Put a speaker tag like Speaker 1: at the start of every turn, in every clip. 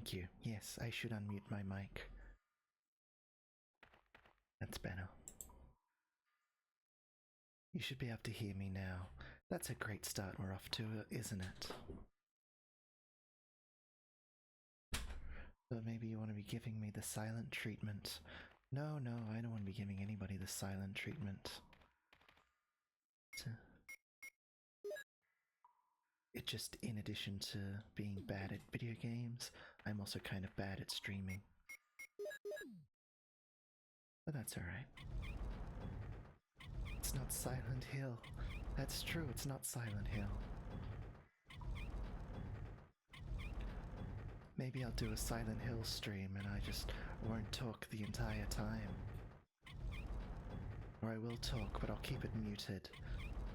Speaker 1: thank you. Yes, I should unmute my mic. That's better. You should be able to hear me now. That's a great start we're off to, isn't it? But maybe you want to be giving me the silent treatment. No, I don't want to be giving anybody the silent treatment. It just, in addition to being bad at video games, I'm also kind of bad at streaming. But that's alright. It's not Silent Hill. That's true, it's not Silent Hill. Maybe I'll do a Silent Hill stream and I just won't talk the entire time. Or I will talk, but I'll keep it muted.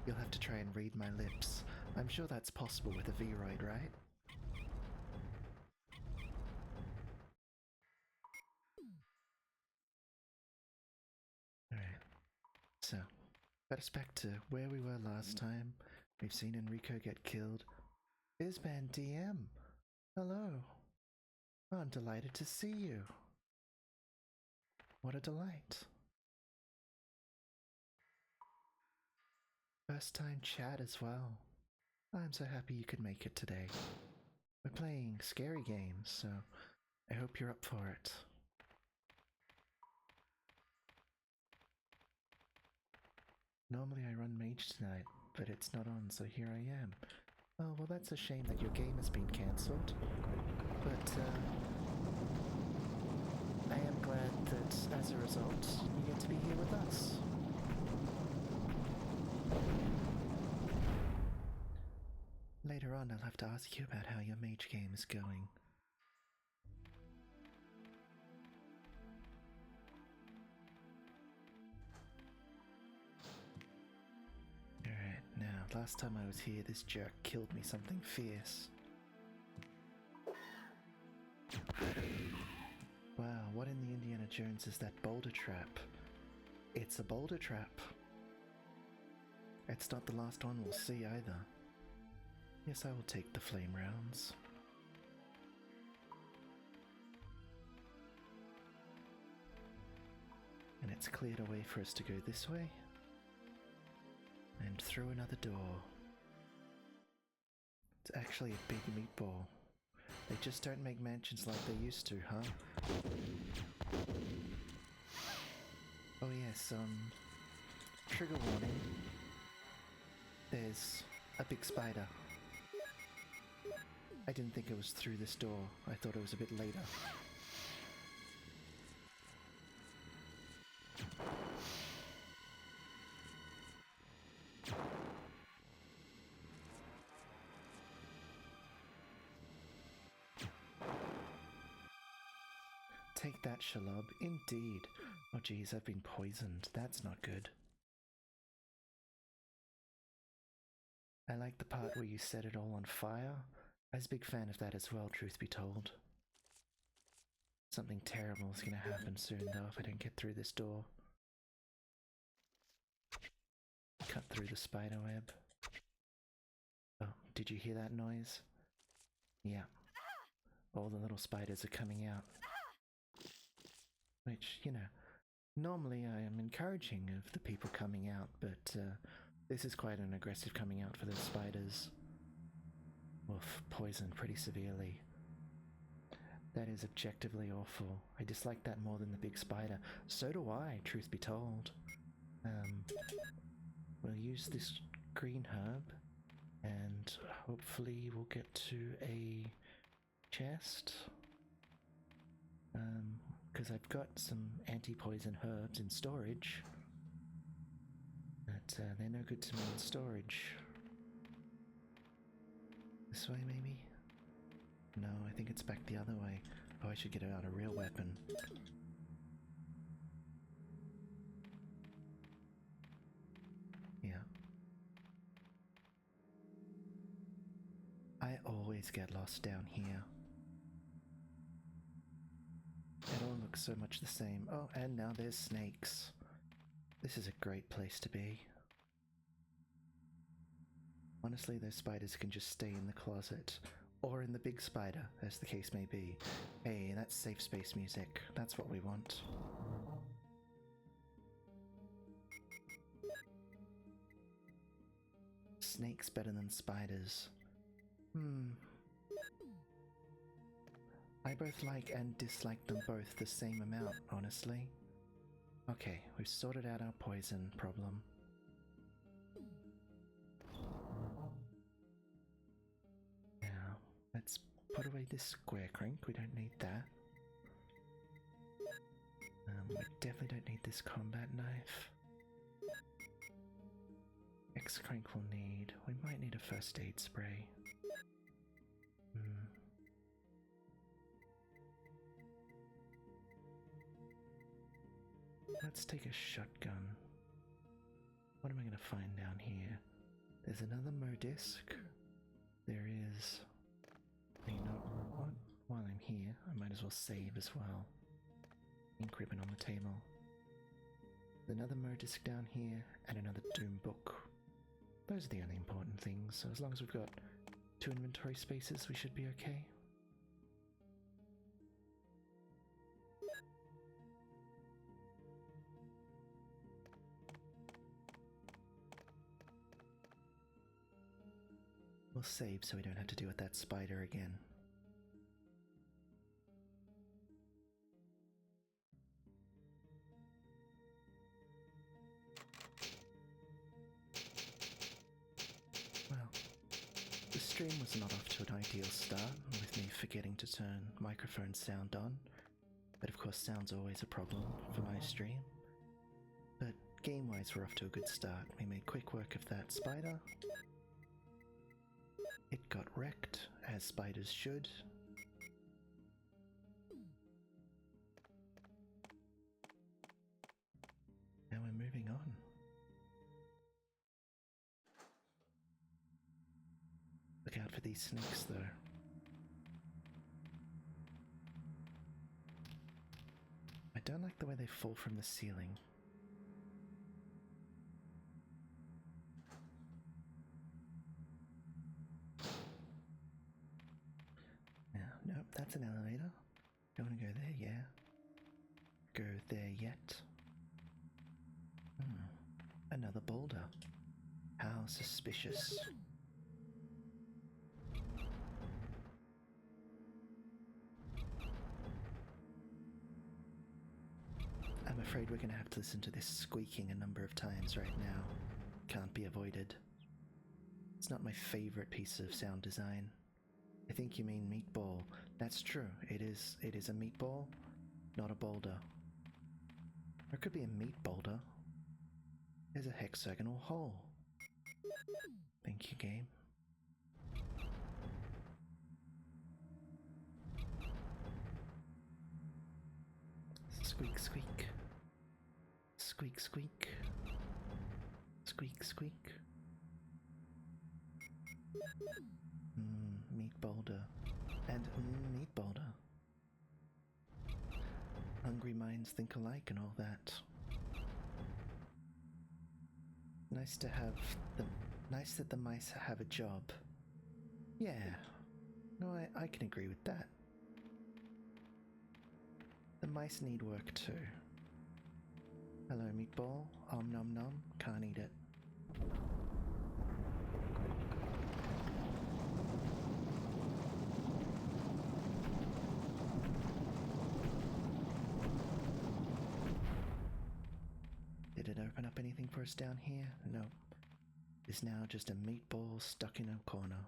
Speaker 1: You'll have to try and read my lips. I'm sure that's possible with a Vroid, right? Alright. So, got us back to where we were last time. We've seen Enrico get killed. Bizban DM! Hello! Oh, I'm delighted to see you. What a delight. First time chat as well. I'm so happy you could make it today. We're playing scary games, so I hope you're up for it. Normally I run Mage tonight, but it's not on, so here I am. Oh, well that's a shame that your game has been cancelled. But, I am glad that, as a result, you get to be here with us. Later on, I'll have to ask you about how your Mage game is going. Alright, now, last time I was here, this jerk killed me something fierce. Wow, what in the Indiana Jones is that boulder trap? It's a boulder trap. It's not the last one we'll see either. Yes, I will take the flame rounds. And it's cleared a way for us to go this way. And through another door. It's actually a big meatball. They just don't make mansions like they used to, huh? Oh yes, trigger warning. There's a big spider. I didn't think it was through this door. I thought it was a bit later. Take that, Shalob. Indeed. Oh geez, I've been poisoned. That's not good. I like the part where you set it all on fire. I was a big fan of that as well, truth be told. Something terrible is gonna happen soon though if I don't get through this door. Cut through the spider web. Oh, did you hear that noise? Yeah. All the little spiders are coming out. Which, you know, normally I am encouraging of the people coming out, but this is quite an aggressive coming out for those spiders. Oof, poisoned pretty severely. That is objectively awful. I dislike that more than the big spider. So do I, truth be told. We'll use this green herb, and hopefully we'll get to a chest. Because I've got some anti-poison herbs in storage. But they're no good to me in storage. This way, maybe? No, I think it's back the other way. Oh, I should get out a real weapon. Yeah. I always get lost down here. It all looks so much the same. Oh, and now there's snakes. This is a great place to be. Honestly, those spiders can just stay in the closet. or in the big spider, as the case may be. Hey, that's safe space music. That's what we want. Snakes better than spiders. I both like and dislike them both the same amount, honestly. Okay, we've sorted out our poison problem. Now, let's put away this square crank, we don't need that. We definitely don't need this combat knife. X crank will need, we might need a first aid spray. Let's take a shotgun. What am I going to find down here? There's another Modisc. There is... You know what? While I'm here, I might as well save as well. Ink ribbon on the table. Another Modisc down here, and another Doom book. Those are the only important things, so as long as we've got 2 inventory spaces, we should be okay. We'll save so we don't have to deal with that spider again. Well, the stream was not off to an ideal start, with me forgetting to turn microphone sound on, but of course sound's always a problem for my stream. But game-wise we're off to a good start. We made quick work of that spider. It got wrecked, as spiders should. Now we're moving on. Look out for these snakes, though. I don't like the way they fall from the ceiling. Nope, that's an elevator. Don't want to go there, yeah. Go there yet. Another boulder. How suspicious. I'm afraid we're going to have to listen to this squeaking a number of times right now. Can't be avoided. It's not my favorite piece of sound design. I think you mean meatball. That's true. It is a meatball, not a boulder. Or it could be a meat boulder. There's a hexagonal hole. Thank you, game. Squeak, squeak. Squeak, squeak. Squeak, squeak. Meat boulder. And meat boulder. Hungry minds think alike and all that. Nice that the mice have a job. Yeah. No, I can agree with that. The mice need work too. Hello, meatball. Om nom nom. Can't eat it. Did it open up anything for us down here? Nope. It's now just a meatball stuck in a corner.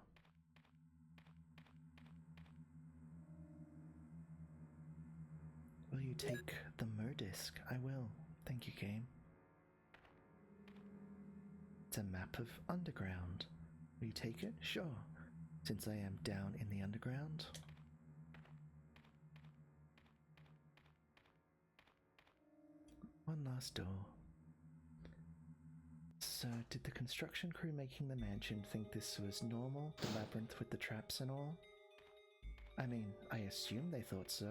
Speaker 1: Will you take the Modisc? I will. Thank you, game. It's a map of underground. Will you take it? Sure. Since I am down in the underground. One last door. So, did the construction crew making the mansion think this was normal, the labyrinth with the traps and all? I mean, I assume they thought so.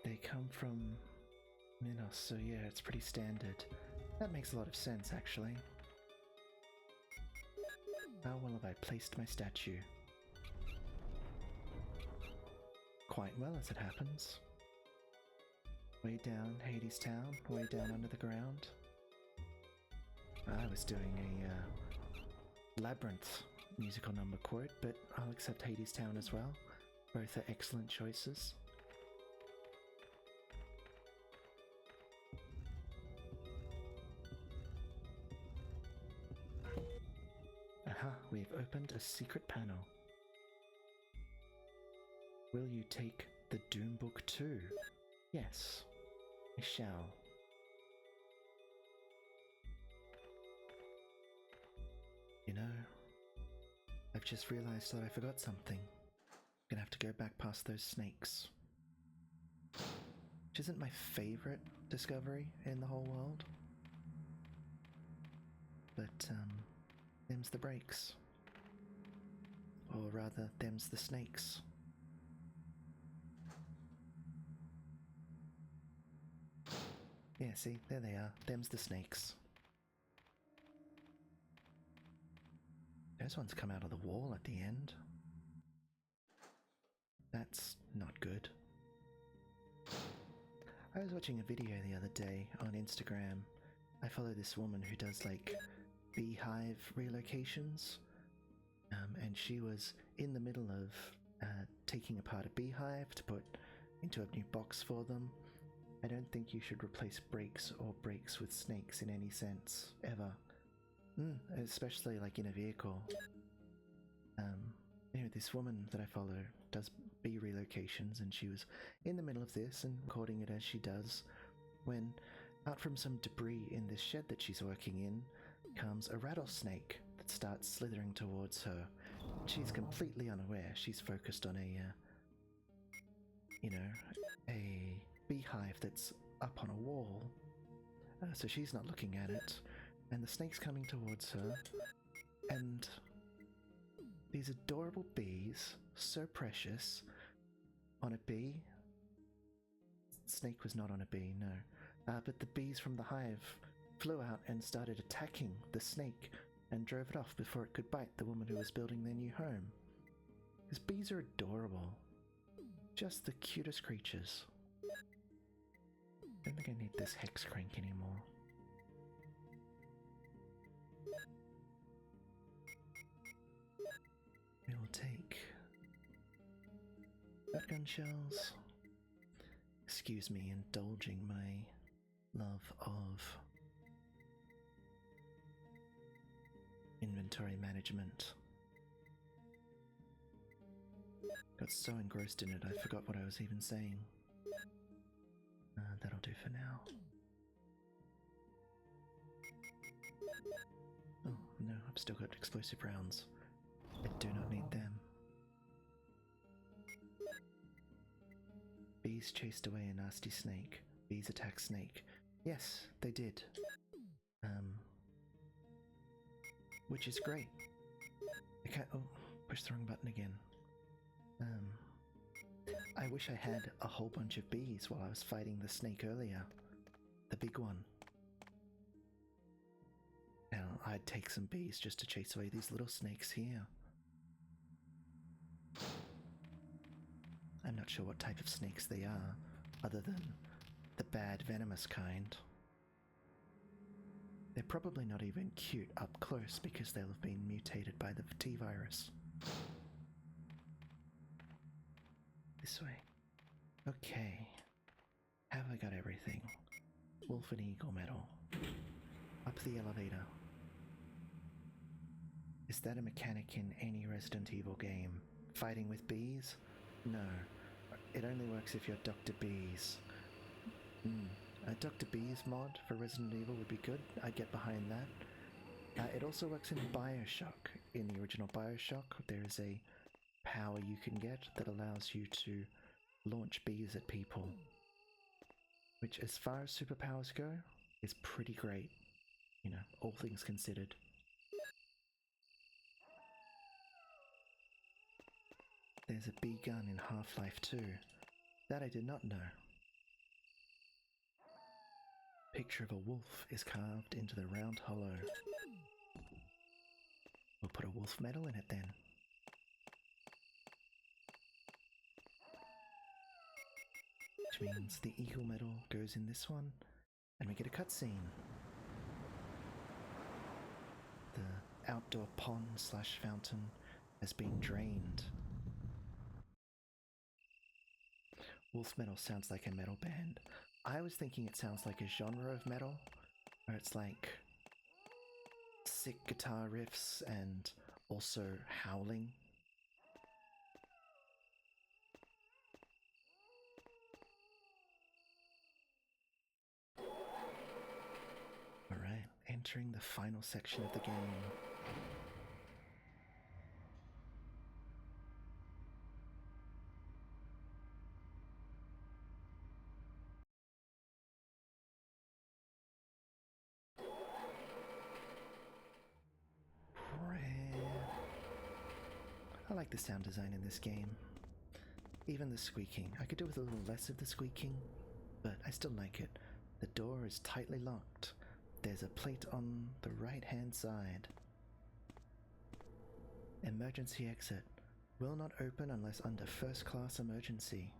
Speaker 1: They come from Minos, so yeah, it's pretty standard. That makes a lot of sense, actually. How well have I placed my statue? Quite well, as it happens. Way down Hades Town, way down under the ground. I was doing a Labyrinth musical number quote, but I'll accept Hades Town as well. Both are excellent choices. Aha, we've opened a secret panel. Will you take the Doom Book too? Yes, I shall. You know, I've just realized that I forgot something. I'm gonna have to go back past those snakes. Which isn't my favorite discovery in the whole world. But, them's the breaks. Or rather, them's the snakes. Yeah, see, there they are. Them's the snakes. Those ones come out of the wall at the end. That's not good. I was watching a video the other day on Instagram. I follow this woman who does like beehive relocations. And she was in the middle of taking apart a beehive to put into a new box for them. I don't think you should replace brakes or brakes with snakes in any sense, ever. Especially like in a vehicle. Anyway, this woman that I follow does bee relocations, and she was in the middle of this and recording it as she does, when out from some debris in this shed that she's working in comes a rattlesnake that starts slithering towards her. She's completely unaware. She's focused on a beehive that's up on a wall, so she's not looking at it, and the snake's coming towards her, and these adorable bees, so precious, on a bee. Snake was not on a bee, no. But the bees from the hive flew out and started attacking the snake and drove it off before it could bite the woman who was building their new home. Because bees are adorable. Just the cutest creatures. I don't think I need this hex crank anymore. We will take shotgun shells. Excuse me, indulging my love of inventory management. Got so engrossed in it, I forgot what I was even saying. That'll do for now. Oh, no, I've still got explosive rounds. I do not need them. Bees chased away a nasty snake. Bees attack snake. Yes, they did. Which is great. I can't. Oh, push the wrong button again. I wish I had a whole bunch of bees while I was fighting the snake earlier. The big one. Now, I'd take some bees just to chase away these little snakes here. I'm not sure what type of snakes they are, other than the bad venomous kind. They're probably not even cute up close because they'll have been mutated by the T-virus. This way. Okay. Have I got everything? Wolf and Eagle medal. Up the elevator. Is that a mechanic in any Resident Evil game? Fighting with bees? No. It only works if you're Dr. Bees. A Dr. Bees mod for Resident Evil would be good. I'd get behind that. It also works in Bioshock. In the original Bioshock, there is a power you can get that allows you to launch bees at people. Which, as far as superpowers go, is pretty great. You know, all things considered. There's a bee gun in Half-Life 2. That I did not know. Picture of a wolf is carved into the round hollow. We'll put a wolf medal in it then. Which means the eagle medal goes in this one, and we get a cutscene. The outdoor pond slash fountain has been drained. Wolf metal sounds like a metal band. I was thinking it sounds like a genre of metal, where it's like sick guitar riffs and also howling. Alright, entering the final section of the game. I like the sound design in this game. Even the squeaking. I could do with a little less of the squeaking, but I still like it. The door is tightly locked. There's a plate on the right-hand side. Emergency exit. Will not open unless under first-class emergency.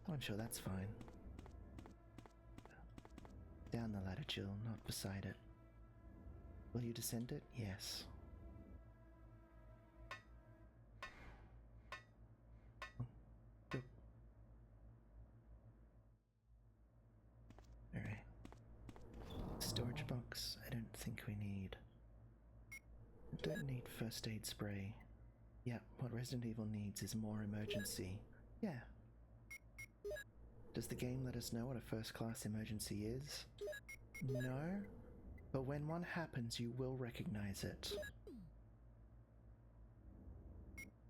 Speaker 1: I'm sure that's fine. Down the ladder, Jill, not beside it. Will you descend it? Yes. Alright. Storage box, I don't think we need. I don't need first aid spray. Yeah, what Resident Evil needs is more emergency. Yeah. Does the game let us know what a first-class emergency is? No, but when one happens, you will recognize it.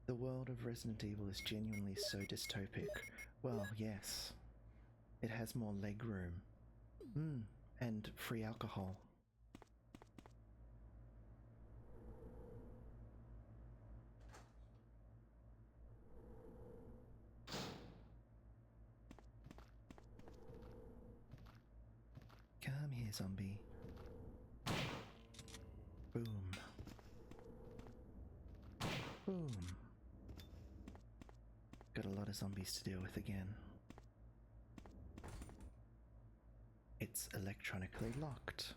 Speaker 1: The world of Resident Evil is genuinely so dystopic. Well, yes. It has more legroom. And free alcohol. Come here, zombie. Boom. Boom. Got a lot of zombies to deal with again. It's electronically locked.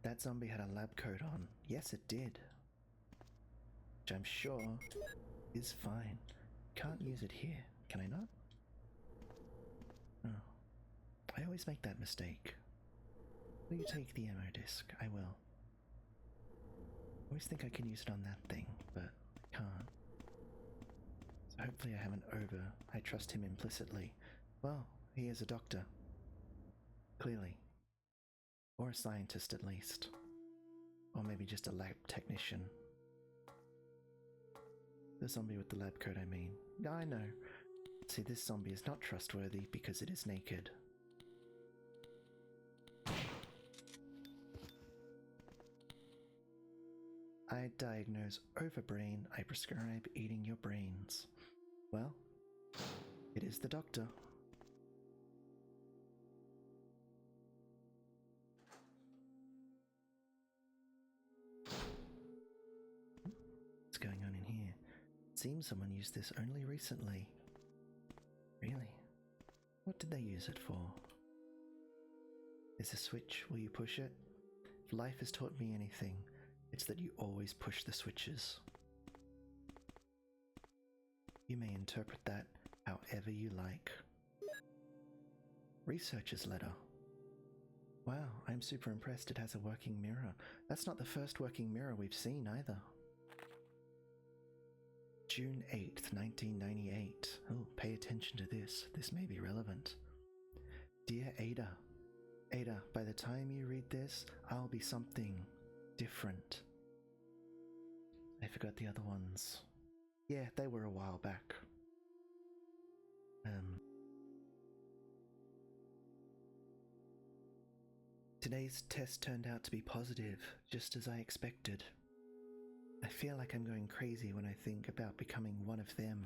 Speaker 1: That zombie had a lab coat on. Yes, it did. Which I'm sure is fine. Can't use it here. Can I not? Oh. I always make that mistake. Will you take the ammo disc? I will. I always think I can use it on that thing, but I can't. So hopefully I haven't I trust him implicitly. Well, he is a doctor. Clearly. Or a scientist at least. Or maybe just a lab technician. The zombie with the lab coat, I mean. I know. See, this zombie is not trustworthy because it is naked. I diagnose overbrain, I prescribe eating your brains. Well, it is the doctor. What's going on in here? It seems someone used this only recently. Really? What did they use it for? There's a switch, will you push it? If life has taught me anything, it's that you always push the switches. You may interpret that however you like. Researcher's letter. Wow, I'm super impressed it has a working mirror. That's not the first working mirror we've seen either. June 8th, 1998. Oh, pay attention to this. This may be relevant. Dear Ada. Ada, by the time you read this, I'll be something different. I forgot the other ones. Yeah, they were a while back. Today's test turned out to be positive, just as I expected. I feel like I'm going crazy when I think about becoming one of them.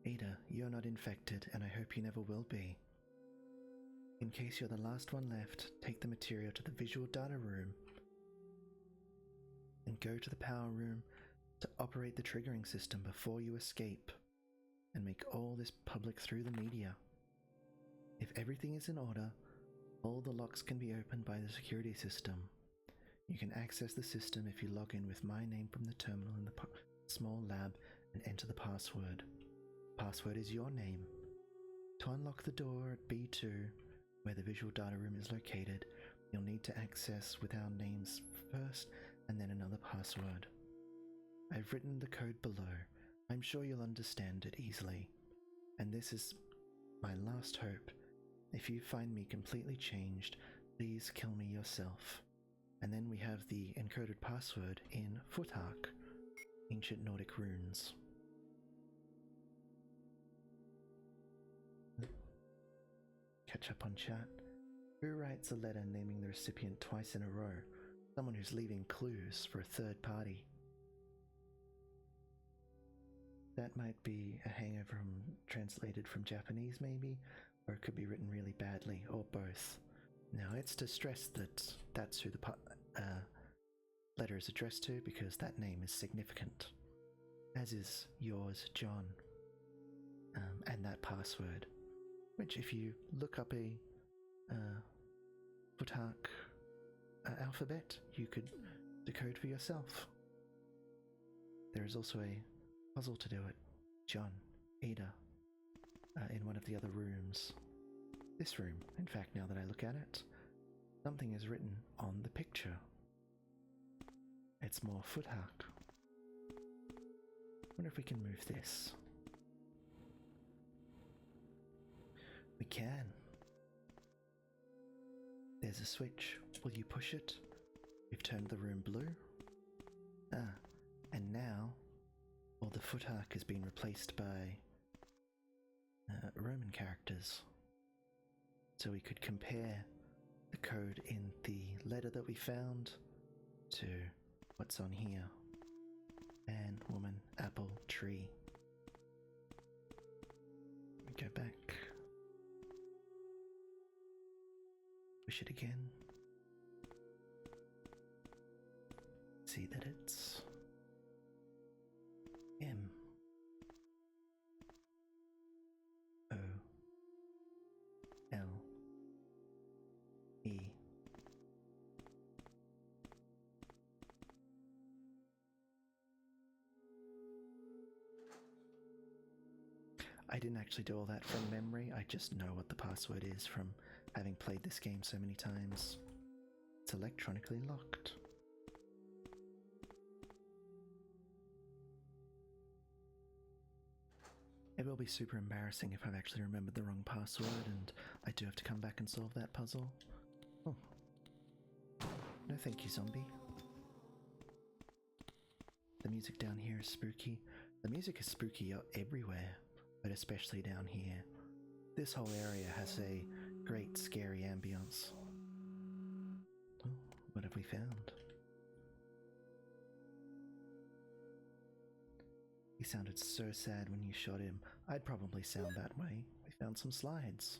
Speaker 1: Ada, you're not infected, and I hope you never will be. In case you're the last one left, take the material to the visual data room and go to the power room to operate the triggering system before you escape, and make all this public through the media. If everything is in order, all the locks can be opened by the security system. You can access the system if you log in with my name from the terminal in the small lab and enter the password. Password is your name. To unlock the door at B2, where the visual data room is located, you'll need to access with our names first and then another password. I've written the code below. I'm sure you'll understand it easily. And this is my last hope. If you find me completely changed, please kill me yourself. And then we have the encoded password in Futhark, ancient Nordic runes. Catch up on chat. Who writes a letter naming the recipient twice in a row? Someone who's leaving clues for a third party. That might be a hangover translated from Japanese maybe, or it could be written really badly, or both. Now it's to stress that that's who the letter is addressed to, because that name is significant, as is yours, John, and that password, which if you look up a Futhark alphabet, you could decode for yourself. There is also a puzzle to do it. John, Ada, in one of the other rooms. This room, in fact, now that I look at it, something is written on the picture. It's more Futhark. Wonder if we can move this. We can. There's a switch. Will you push it? We've turned the room blue. And now all the Futhark has been replaced by Roman characters. So we could compare the code in the letter that we found to what's on here. Man, woman, apple, tree. We go back. Push it again. See that it's M O L E. I didn't actually do all that from memory, I just know what the password is from having played this game so many times. It's electronically locked. It will be super embarrassing if I've actually remembered the wrong password and I do have to come back and solve that puzzle. Oh. No thank you, zombie. The music down here is spooky. The music is spooky everywhere, but especially down here. This whole area has a great scary ambience. Oh, what have we found? He sounded so sad when you shot him. I'd probably sound that way. We found some slides.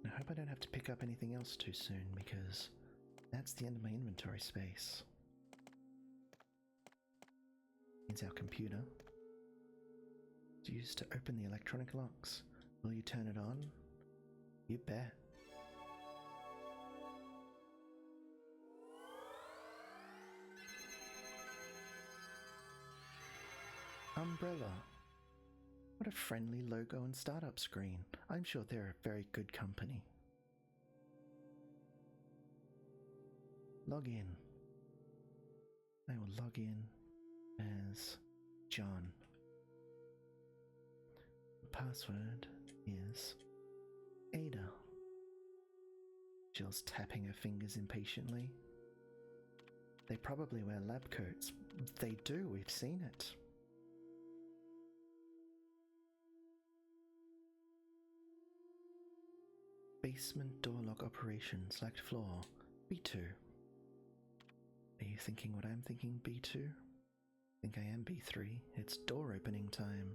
Speaker 1: I hope I don't have to pick up anything else too soon, because that's the end of my inventory space. It's our computer. It's used to open the electronic locks. Will you turn it on? You bet. Umbrella. What a friendly logo and startup screen. I'm sure they're a very good company. Log in. I will log in as John. The password is Ada. Jill's tapping her fingers impatiently. They probably wear lab coats. They do, we've seen it. Basement door lock operation. Select floor. B2. Are you thinking what I'm thinking, B2? I think I am B3. It's door opening time.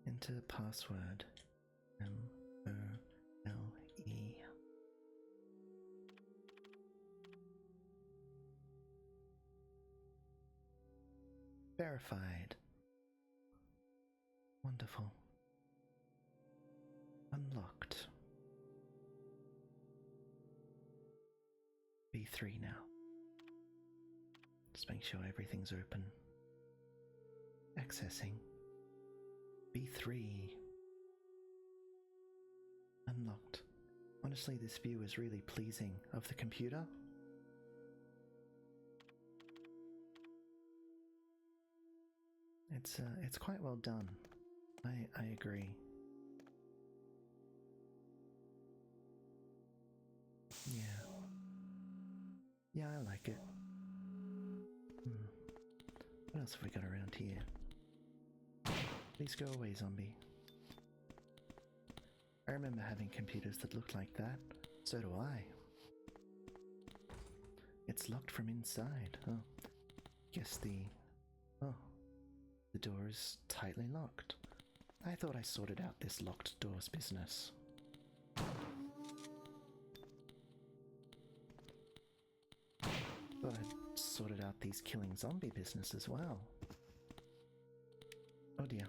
Speaker 1: Enter password. M-O-L-E. Verified. Wonderful. Unlocked. B3 now. Just make sure everything's open. Accessing. B3. Unlocked. Honestly, this view is really pleasing of the computer. It's quite well done. I agree. Yeah. Yeah, I like it. What else have we got around here? Please go away, zombie. I remember having computers that looked like that. So do I. It's locked from inside. Oh. Guess the door is tightly locked. I thought I sorted out this locked doors business. Thought I'd sorted out these killing zombie business as well. Oh dear.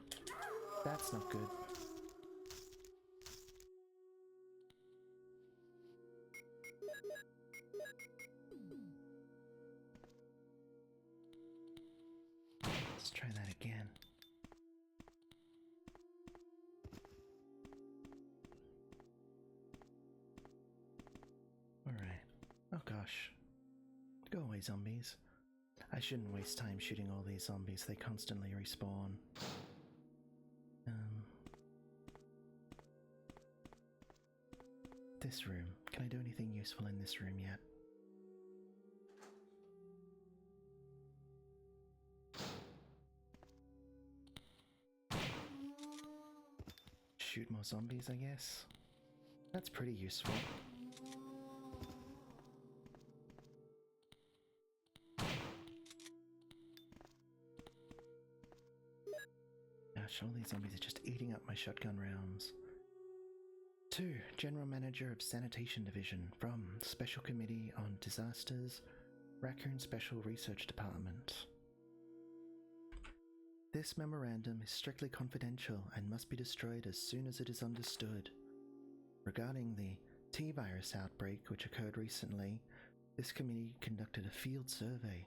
Speaker 1: That's not good. Let's try that again. Alright. Oh gosh. Go away, zombies. I shouldn't waste time shooting all these zombies, they constantly respawn. This room. Can I do anything useful in this room yet? Shoot more zombies, I guess? That's pretty useful. Gosh, all these zombies are just eating up my shotgun rounds. 2. General Manager of Sanitation Division from Special Committee on Disasters, Raccoon Special Research Department. This memorandum is strictly confidential and must be destroyed as soon as it is understood. Regarding the T-virus outbreak which occurred recently, this committee conducted a field survey.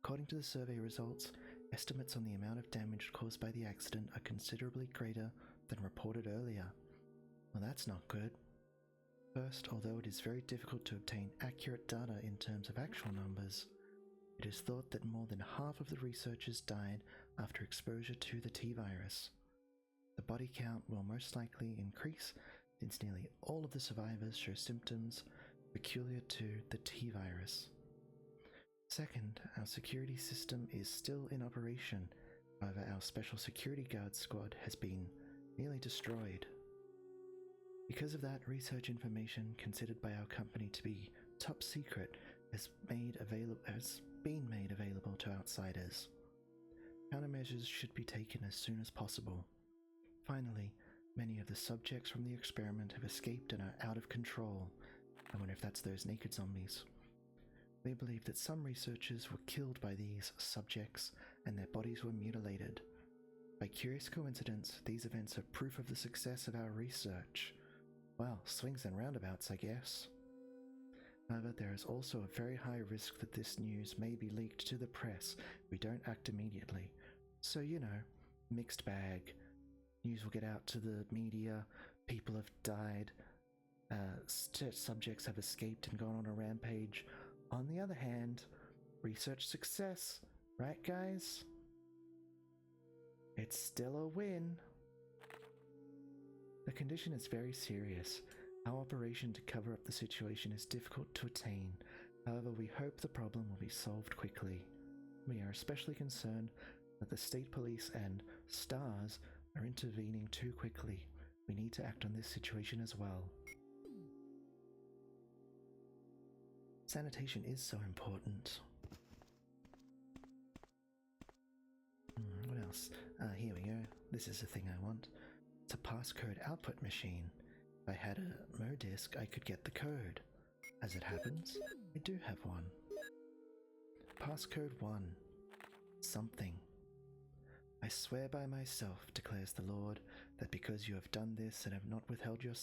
Speaker 1: According to the survey results, estimates on the amount of damage caused by the accident are considerably greater than reported earlier. Well, that's not good. First, although it is very difficult to obtain accurate data in terms of actual numbers, it is thought that more than half of the researchers died after exposure to the T-virus. The body count will most likely increase since nearly all of the survivors show symptoms peculiar to the T-virus. Second, our security system is still in operation, however our Special Security Guard squad has been nearly destroyed. Because of that, research information considered by our company to be top secret has been made available to outsiders. Countermeasures should be taken as soon as possible. Finally, many of the subjects from the experiment have escaped and are out of control. I wonder if that's those naked zombies. We believe that some researchers were killed by these subjects and their bodies were mutilated. By curious coincidence, these events are proof of the success of our research. Well, swings and roundabouts, I guess. However, there is also a very high risk that this news may be leaked to the press if we don't act immediately. So, you know, mixed bag. News will get out to the media, people have died, subjects have escaped and gone on a rampage. On the other hand, research success, right guys? It's still a win. The condition is very serious. Our operation to cover up the situation is difficult to attain. However, we hope the problem will be solved quickly. We are especially concerned that the state police and STARS are intervening too quickly. We need to act on this situation as well. Sanitation is so important. What else? Here we go. this is the thing I want. It's a passcode output machine. If I had a MoDisc, I could get the code. As it happens, I do have one. Passcode 1. Something. I swear by myself, declares the Lord, that because you have done this and have not withheld your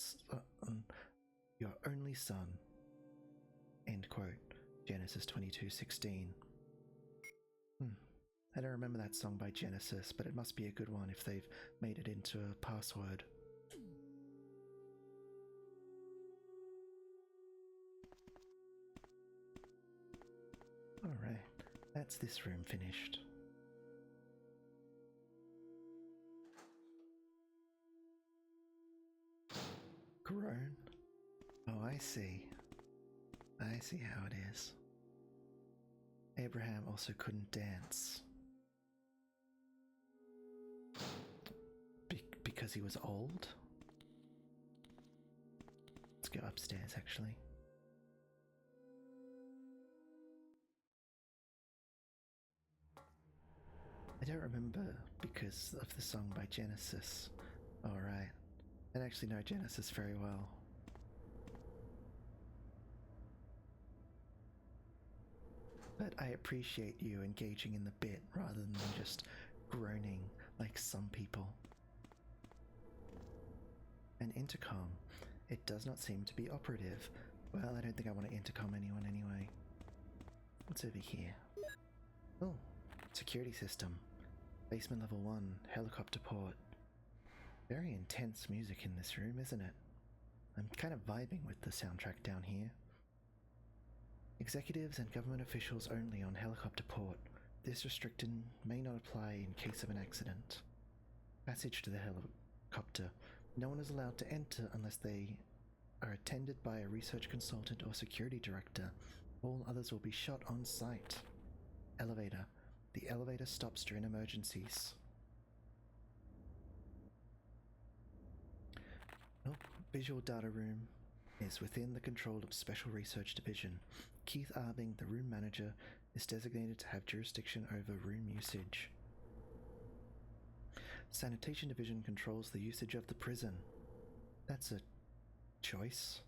Speaker 1: only son. End quote. Genesis 22:16. I don't remember that song by Genesis, but it must be a good one if they've made it into a password. Alright, that's this room finished. Groan? Oh, I see. I see how it is. Abraham also couldn't dance. Because he was old? Let's go upstairs, actually. I don't remember because of the song by Genesis. Alright. I don't actually know Genesis very well. But I appreciate you engaging in the bit rather than just groaning like some people. An intercom. It does not seem to be operative. Well, I don't think I want to intercom anyone anyway. What's over here? Oh, security system. Basement level 1, helicopter port. Very intense music in this room, isn't it? I'm kind of vibing with the soundtrack down here. Executives and government officials only on helicopter port. This restriction may not apply in case of an accident. Passage to the helicopter. No one is allowed to enter unless they are attended by a research consultant or security director. All others will be shot on sight. Elevator. The elevator stops during emergencies. Oh, visual data room is within the control of Special Research Division. Keith Arbing, the room manager, is designated to have jurisdiction over room usage. Sanitation Division controls the usage of the prison. That's a choice.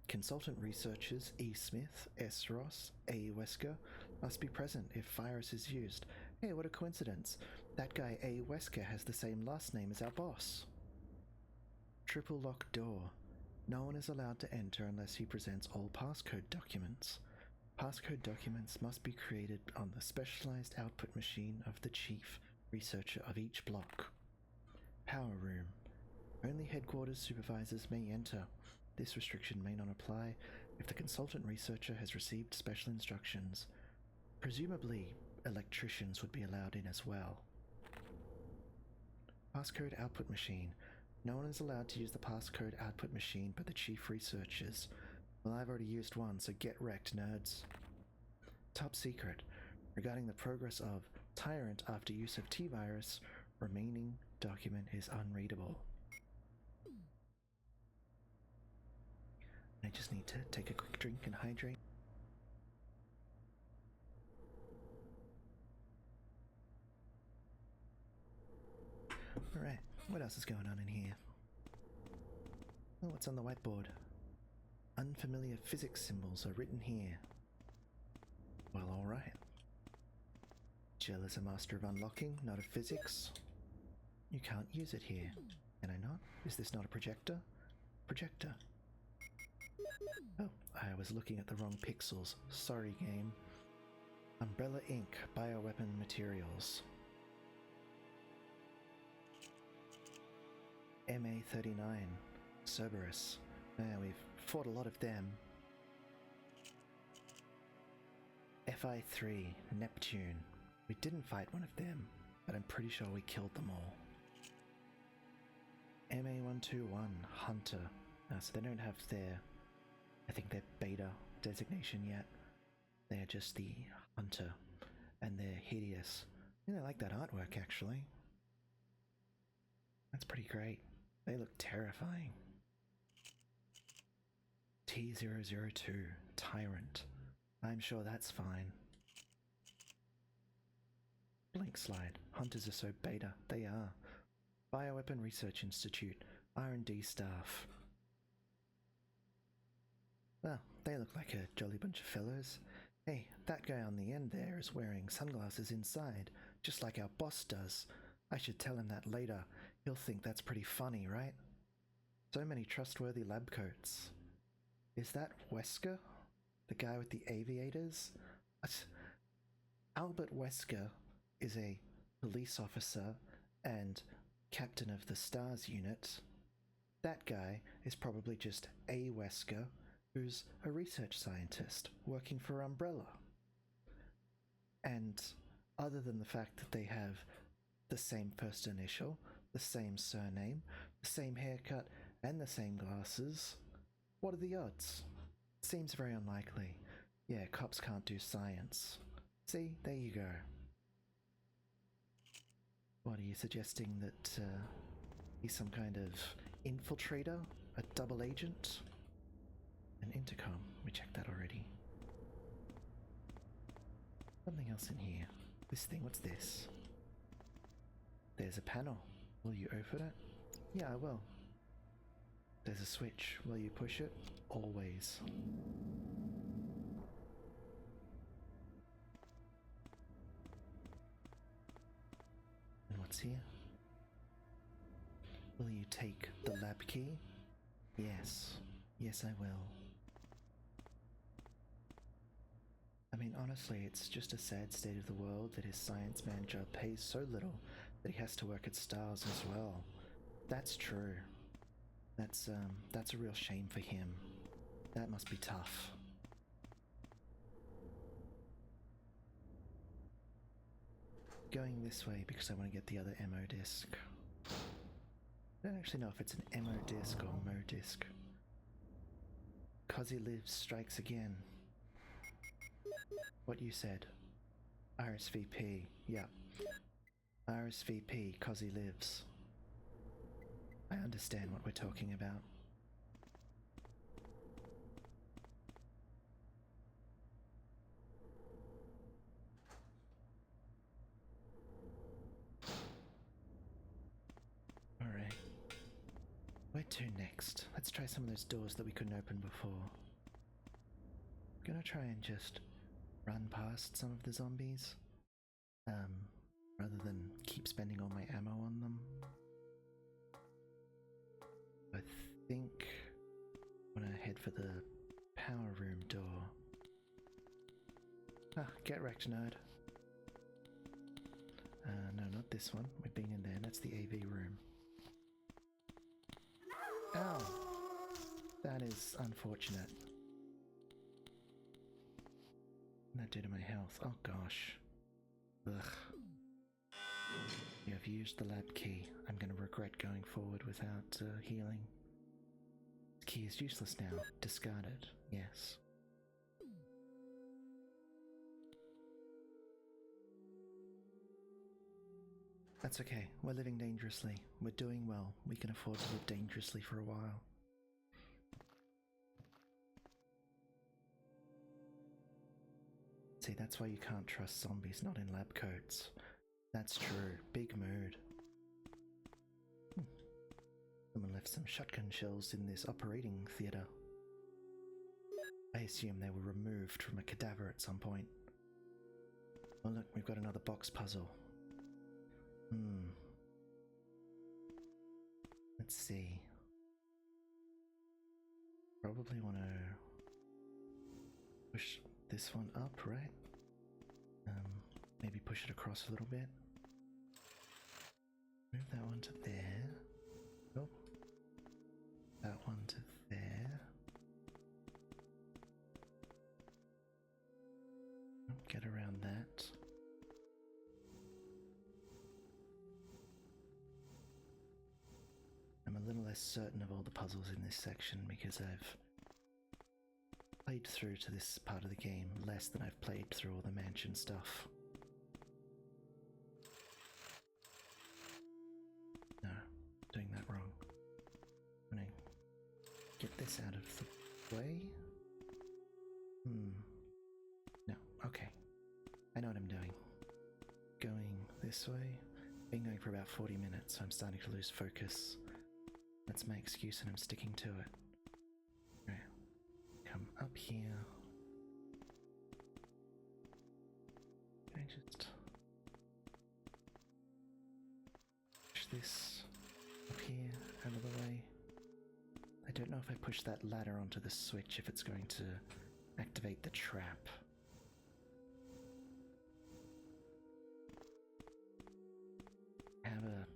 Speaker 1: Consultant researchers E. Smith, S. Ross, A. Wesker must be present if virus is used. Hey, what a coincidence. That guy A. Wesker has the same last name as our boss. Triple lock door. No one is allowed to enter unless he presents all passcode documents. Passcode documents must be created on the specialized output machine of the chief researcher of each block. Power room. Only headquarters supervisors may enter. This restriction may not apply if the consultant researcher has received special instructions. Presumably, electricians would be allowed in as well. Passcode output machine. No one is allowed to use the passcode output machine but the chief researchers. Well, I've already used one, so get wrecked, nerds. Top secret. Regarding the progress of Tyrant after use of T-Virus, remaining document is unreadable. I just need to take a quick drink and hydrate. Alright, what else is going on in here? Oh, what's on the whiteboard? Unfamiliar physics symbols are written here. Well, alright. Jill is a master of unlocking, not of physics. You can't use it here. Can I not? Is this not a projector? Projector. Oh, I was looking at the wrong pixels. Sorry, game. Umbrella Inc. Bioweapon Materials. MA-39. Cerberus. We've fought a lot of them. FI-3. Neptune. We didn't fight one of them, but I'm pretty sure we killed them all. MA-121. Hunter. So they don't have their, I think, their beta designation yet. They're just the Hunter, and they're hideous. I like that artwork, actually. That's pretty great. They look terrifying. T-002, Tyrant. I'm sure that's fine. Blink slide. Hunters are so beta. They are. Bioweapon Research Institute, R&D staff. Well, they look like a jolly bunch of fellows. Hey, that guy on the end there is wearing sunglasses inside, just like our boss does. I should tell him that later. He'll think that's pretty funny, right? So many trustworthy lab coats. Is that Wesker? The guy with the aviators? Albert Wesker is a police officer and captain of the STARS unit. That guy is probably just a Wesker, who's a research scientist working for Umbrella. And other than the fact that they have the same first initial, the same surname, the same haircut, and the same glasses, what are the odds? Seems very unlikely. Yeah, cops can't do science. See, there you go. What, are you suggesting that he's some kind of infiltrator? A double agent? An intercom. We checked that already. Something else in here. This thing, what's this? There's a panel. Will you open it? Yeah, I will. There's a switch. Will you push it? Always. And what's here? Will you take the lab key? Yes. Yes, I will. I mean, honestly, it's just a sad state of the world that his science man job pays so little that he has to work at STARS as well. That's true. That's a real shame for him. That must be tough. Going this way because I want to get the other MO disc. I don't actually know if it's an MO disc or MO disc. Cosy Lives strikes again. What you said. RSVP, yeah. RSVP, Cosy Lives. I understand what we're talking about. Alright. Where to next? Let's try some of those doors that we couldn't open before. I'm gonna try and just run past some of the zombies. Rather than keep spending all my ammo on them. I think I'm gonna head for the power room door. Ah, get wrecked, nerd. No, not this one. We've been in there. That's the AV room. Ow! That is unfortunate. What did that do to my health? Oh gosh. Ugh. You have used the lab key. I'm going to regret going forward without healing. The key is useless now. Discard it. Yes. That's okay. We're living dangerously. We're doing well. We can afford to live dangerously for a while. See, that's why you can't trust zombies not in lab coats. That's true. Big mood. Someone left some shotgun shells in this operating theatre. I assume they were removed from a cadaver at some point. Oh look, we've got another box puzzle. Let's see. Probably want to push this one up, right? Maybe push it across a little bit. Move that one to there. Oh. That one to there. Get around that. I'm a little less certain of all the puzzles in this section because I've played through to this part of the game less than I've played through all the mansion stuff. No, doing that wrong. I'm gonna get this out of the way. No, okay. I know what I'm doing. Going this way, Been going for about 40 minutes, so I'm starting to lose focus. That's my excuse and I'm sticking to it. Right. Come up here. Can I just push this up here, out of the way? I don't know if I push that ladder onto the switch if it's going to activate the trap. I have a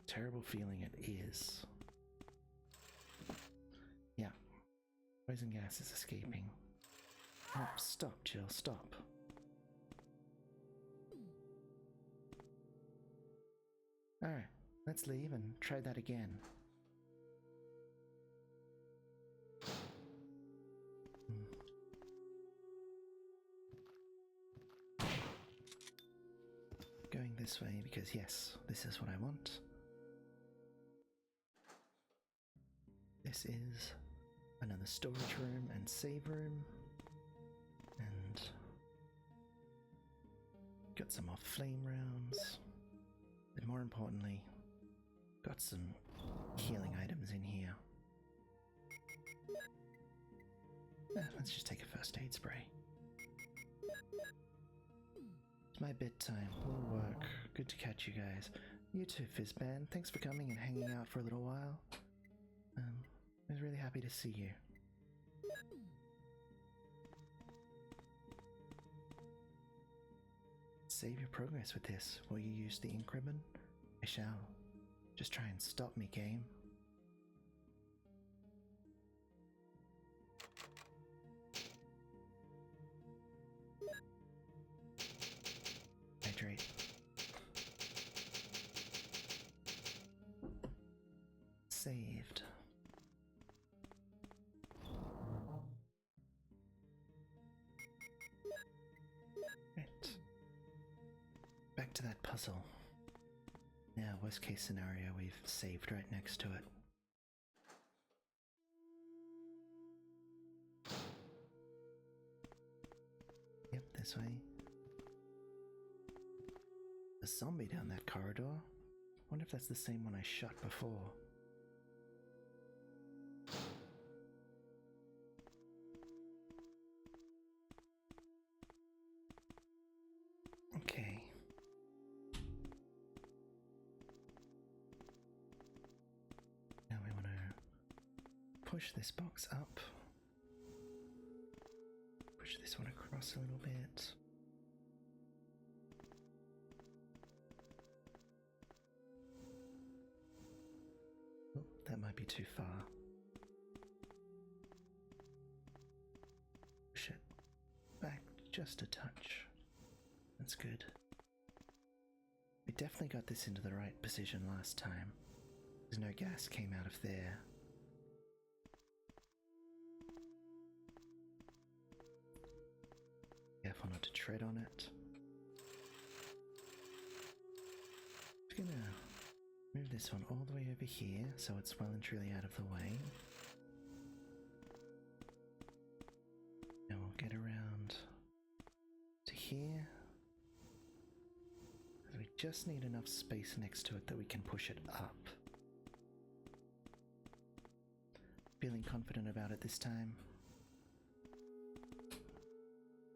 Speaker 1: terrible feeling it is. Yeah. Poison gas is escaping. Oh, stop, Jill, stop. Alright, let's leave and try that again. Going this way because yes, this is what I want. This is another storage room and save room. And got some more flame rounds. And more importantly, got some healing items in here. Let's just take a first aid spray. It's my bedtime. We'll work. Good to catch you guys. You too, Fizzban. Thanks for coming and hanging out for a little while. I was really happy to see you. Save your progress with this. Will you use the ink ribbon? I shall. Just try and stop me, game. Hydrate. Saved. Right. Back to that puzzle. Now, worst case scenario, we've saved right next to it. Yep, this way. A zombie down that corridor. Wonder if that's the same one I shot before. Okay. Now we want to push this box up. Push this one across a little bit. Oh, that might be too far. Push it back just a touch. That's good. We definitely got this into the right position last time. There's no gas came out of there. Careful not to tread on it. Just gonna move this one all the way over here so it's well and truly out of the way. Now we'll get around to here. We just need enough space next to it that we can push it up. Feeling confident about it this time.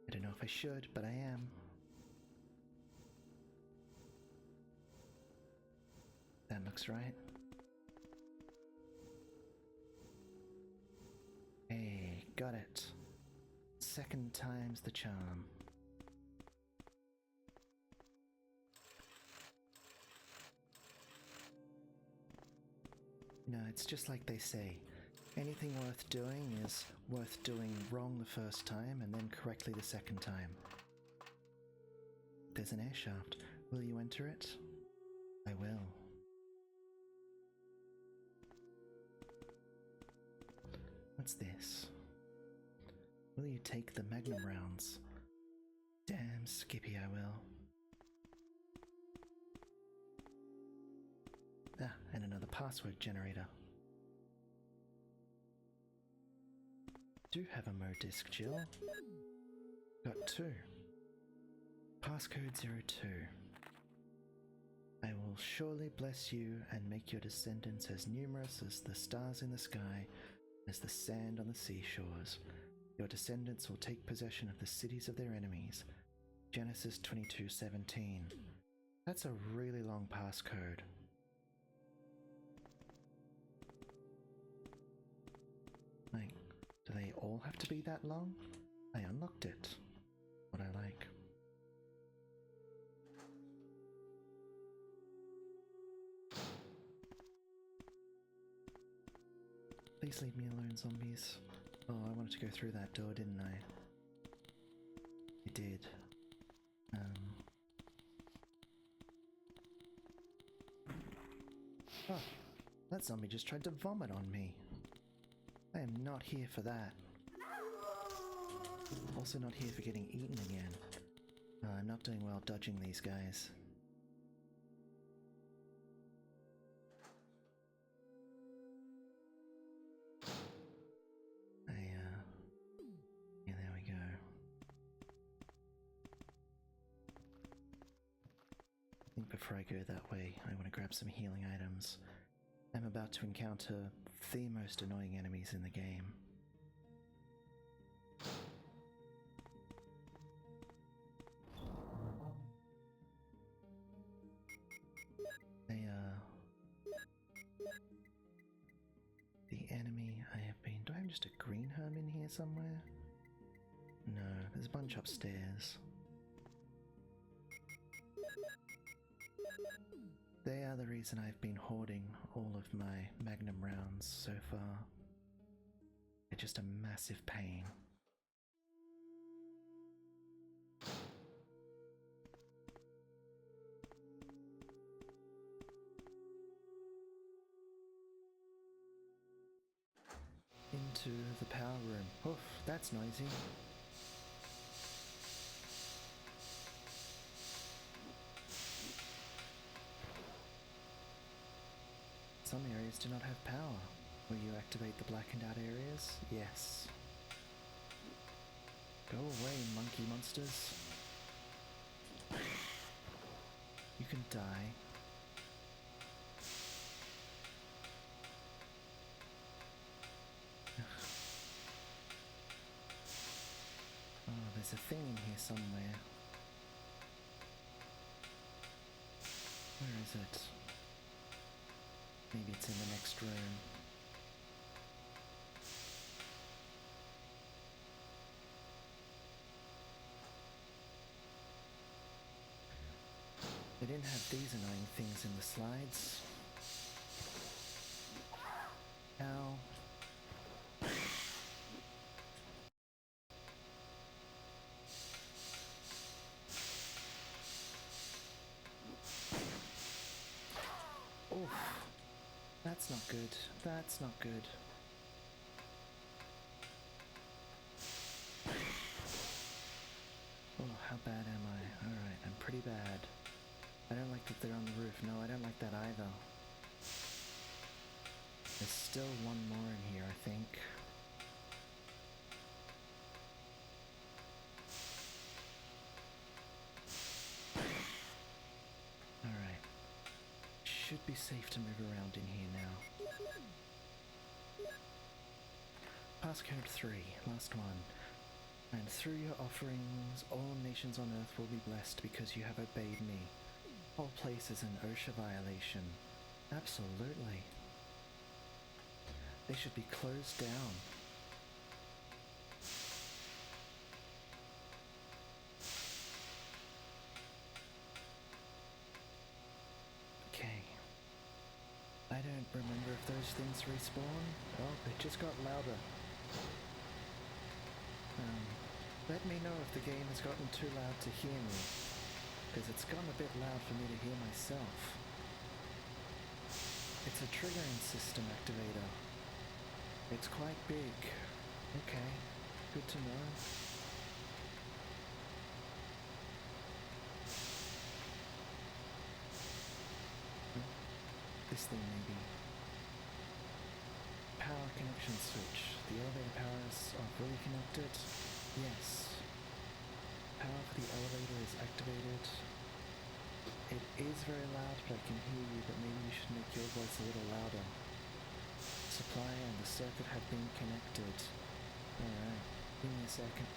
Speaker 1: I don't know if I should, but I am. That looks right. Hey, got it. Second time's the charm. No, it's just like they say. Anything worth doing is worth doing wrong the first time and then correctly the second time. There's an air shaft. Will you enter it? I will. What's this? Will you take the magnum rounds? Damn, Skippy, I will. Ah, and another password generator. Do have a Mo disc, Jill. Got two. Passcode 02. I will will surely bless you and make your descendants as numerous as the stars in the sky, as the sand on the seashores. Your descendants will take possession of the cities of their enemies. Genesis 22:17. That's a really long passcode. Like, do they all have to be that long? I unlocked it. What I like. Please leave me alone, zombies. Oh, I wanted to go through that door, didn't I? I did. Oh, that zombie just tried to vomit on me. I am not here for that. Also not here for getting eaten again. I'm not doing well dodging these guys. Yeah, there we go. I think before I go that way, I want to grab some healing items. I'm about to encounter the most annoying enemies in the game. The enemy I have been... Do I have just a green herm in here somewhere? No, there's a bunch upstairs. They are the reason I've been hoarding all of my magnum rounds so far. They're just a massive pain. Into the power room. Oof, that's noisy. Some areas do not have power. Will you activate the blackened out areas? Yes. Go away, monkey monsters. You can die. Oh, there's a thing in here somewhere. Where is it? Maybe it's in the next room. They didn't have these annoying things in the slides. Ow. Oof. That's not good. That's not good. Oh, how bad am I? Alright, I'm pretty bad. I don't like that they're on the roof. No, I don't like that either. There's still one more in here, I think. Alright. Should be safe to move around in here now. Passcode 3, last one. And through your offerings, all nations on earth will be blessed because you have obeyed me. All places an OSHA violation. Absolutely. They should be closed down. Okay. I don't remember if those things respawn. Oh, it just got louder. Let me know if the game has gotten too loud to hear me, because it's gotten a bit loud for me to hear myself. It's a triggering system activator. It's quite big. Okay, good to know. This thing maybe. Power connection switch. The elevator powers are fully connected. Yes. Power for the elevator is activated. It is very loud, but I can hear you, but maybe you should make your voice a little louder. Supply and the circuit have been connected. Alright, give me a second.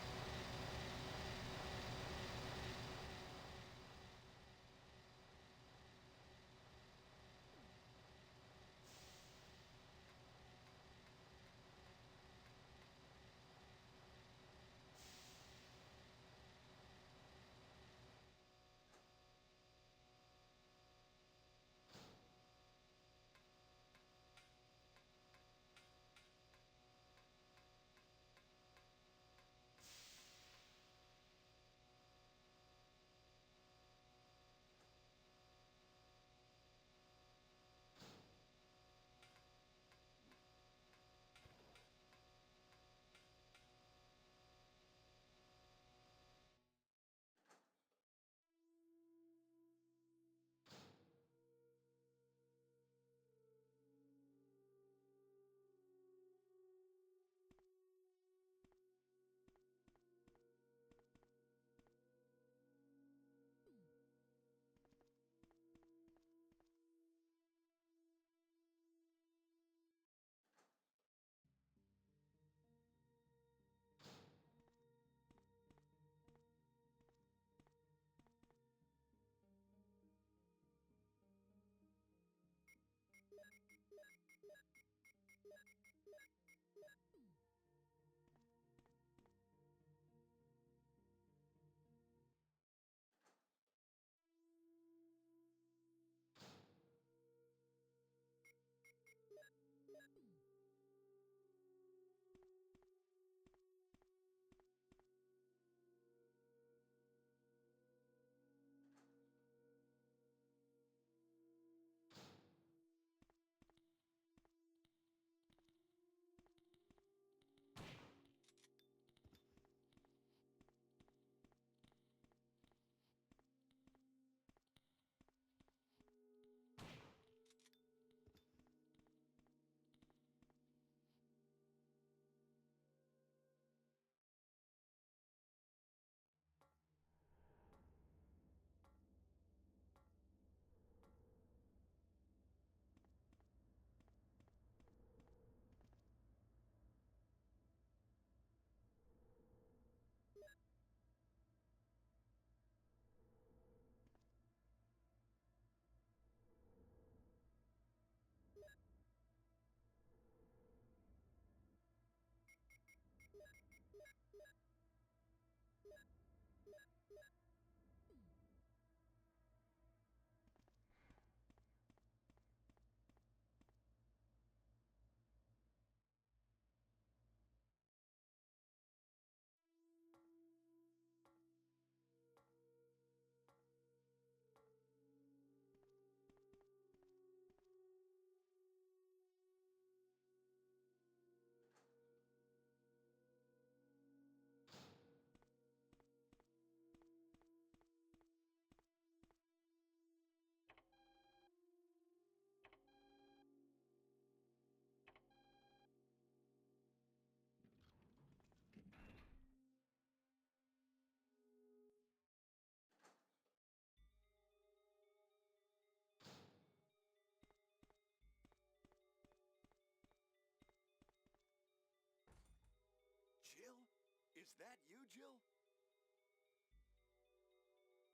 Speaker 2: Jill? Is that you, Jill?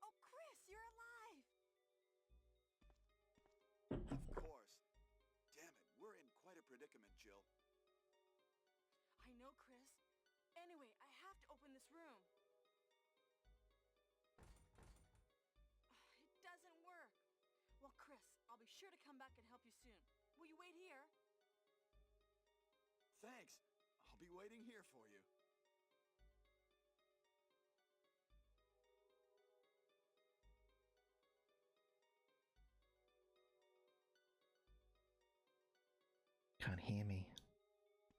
Speaker 3: Oh, Chris, you're alive!
Speaker 2: Of course. Damn it, we're in quite a predicament, Jill.
Speaker 3: I know, Chris. Anyway, I have to open this room. It doesn't work. Well, Chris, I'll be sure to come back and help you soon. Will you wait here?
Speaker 2: Thanks. I'll be waiting here for you.
Speaker 1: Can't hear me.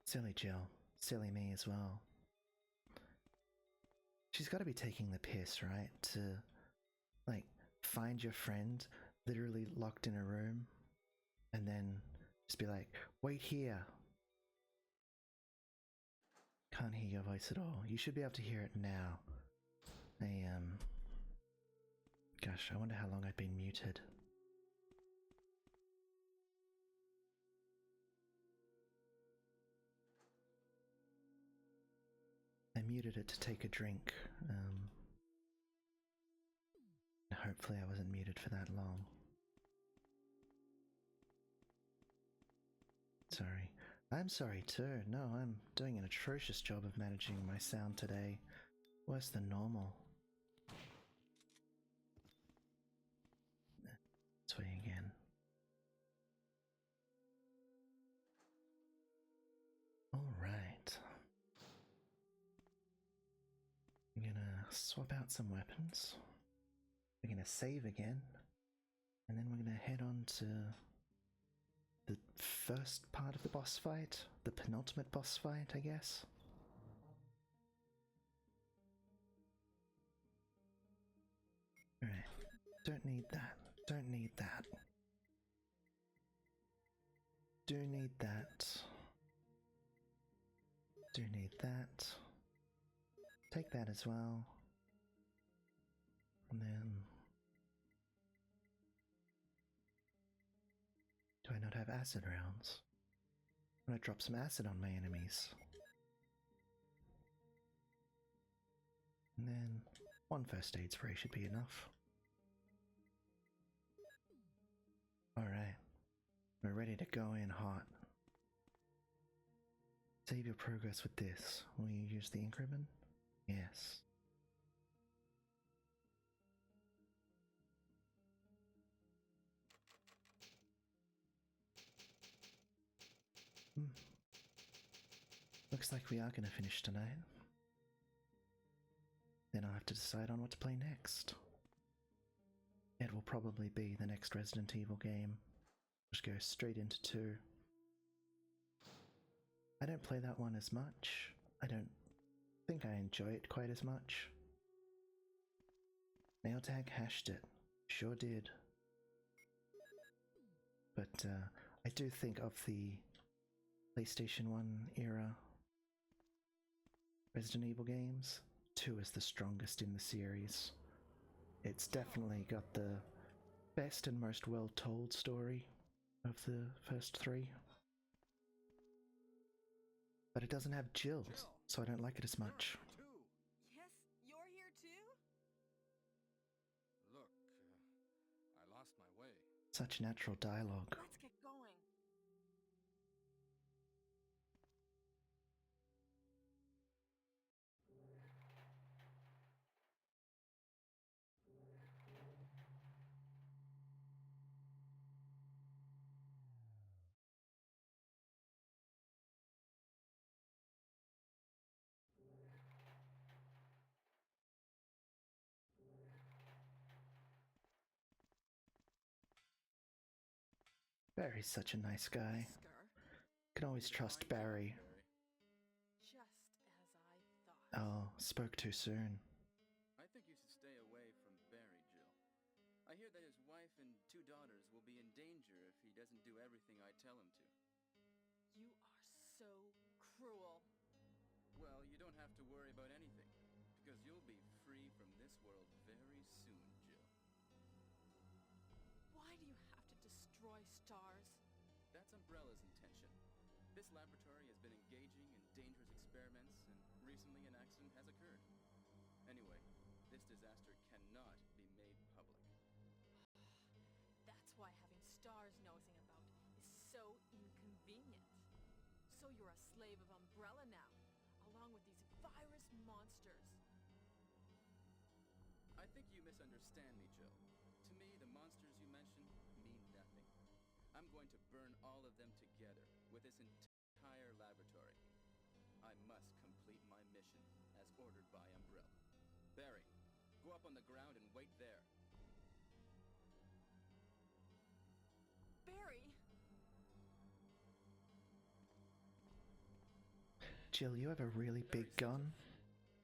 Speaker 1: Silly Jill. Silly me as well. She's got to be taking the piss, right? To, like, find your friend literally locked in a room and then just be like, wait here. Can't hear your voice at all. You should be able to hear it now. Guys, gosh, I wonder how long I've been muted. I muted it to take a drink. Hopefully I wasn't muted for that long. Sorry. I'm sorry too. No, I'm doing an atrocious job of managing my sound today. Worse than normal. This way again. Alright. We're gonna swap out some weapons. We're gonna save again. And then we're gonna head on to the first part of the boss fight. The penultimate boss fight, I guess. Alright. Don't need that. Don't need that. Do need that. Do need that. Take that as well. And then... do I not have acid rounds? I'm gonna drop some acid on my enemies. And then one first aid spray should be enough. Alright. We're ready to go in hot. Save your progress with this. Will you use the ink ribbon? Yes. Looks like we are going to finish tonight. Then I'll have to decide on what to play next. It will probably be the next Resident Evil game. Just go straight into 2. I don't play that one as much. I don't think I enjoy it quite as much. Nailtag hashed it. Sure did. But I do think of the PlayStation 1 era Resident Evil games, 2 is the strongest in the series. It's definitely got the best and most well-told story of the first 3. But it doesn't have Jill, so I don't like it as much.
Speaker 3: Yes, you're here too?
Speaker 4: Look, I lost my way.
Speaker 1: Such natural dialogue.
Speaker 3: Let's get going.
Speaker 1: Barry's such a nice guy.
Speaker 3: Scar,
Speaker 1: Can always trust Barry.
Speaker 3: just as I thought.
Speaker 1: Oh, spoke too soon.
Speaker 4: I think you should stay away from Barry, Jill. I hear that his wife and 2 daughters will be in danger if he doesn't do everything I tell him to.
Speaker 3: You are so cruel.
Speaker 4: Well, you don't have to worry about anything, because you'll be free from this world very soon, Jill.
Speaker 3: Why do you have to destroy stars?
Speaker 4: That's Umbrella's intention. This laboratory has been engaging in dangerous experiments, and recently an accident has occurred. Anyway, this disaster cannot be made public.
Speaker 3: That's why having stars nosing about is so inconvenient. So you're a slave of Umbrella now, along with these virus monsters.
Speaker 4: I think you misunderstand me, Jill. To me, the monsters you mention mean nothing. I'm going to burn all of them together with this entire laboratory. I must complete my mission as ordered by Umbrella. Barry, go up on the ground and wait there.
Speaker 3: Barry!
Speaker 1: Jill, you have a really big gun.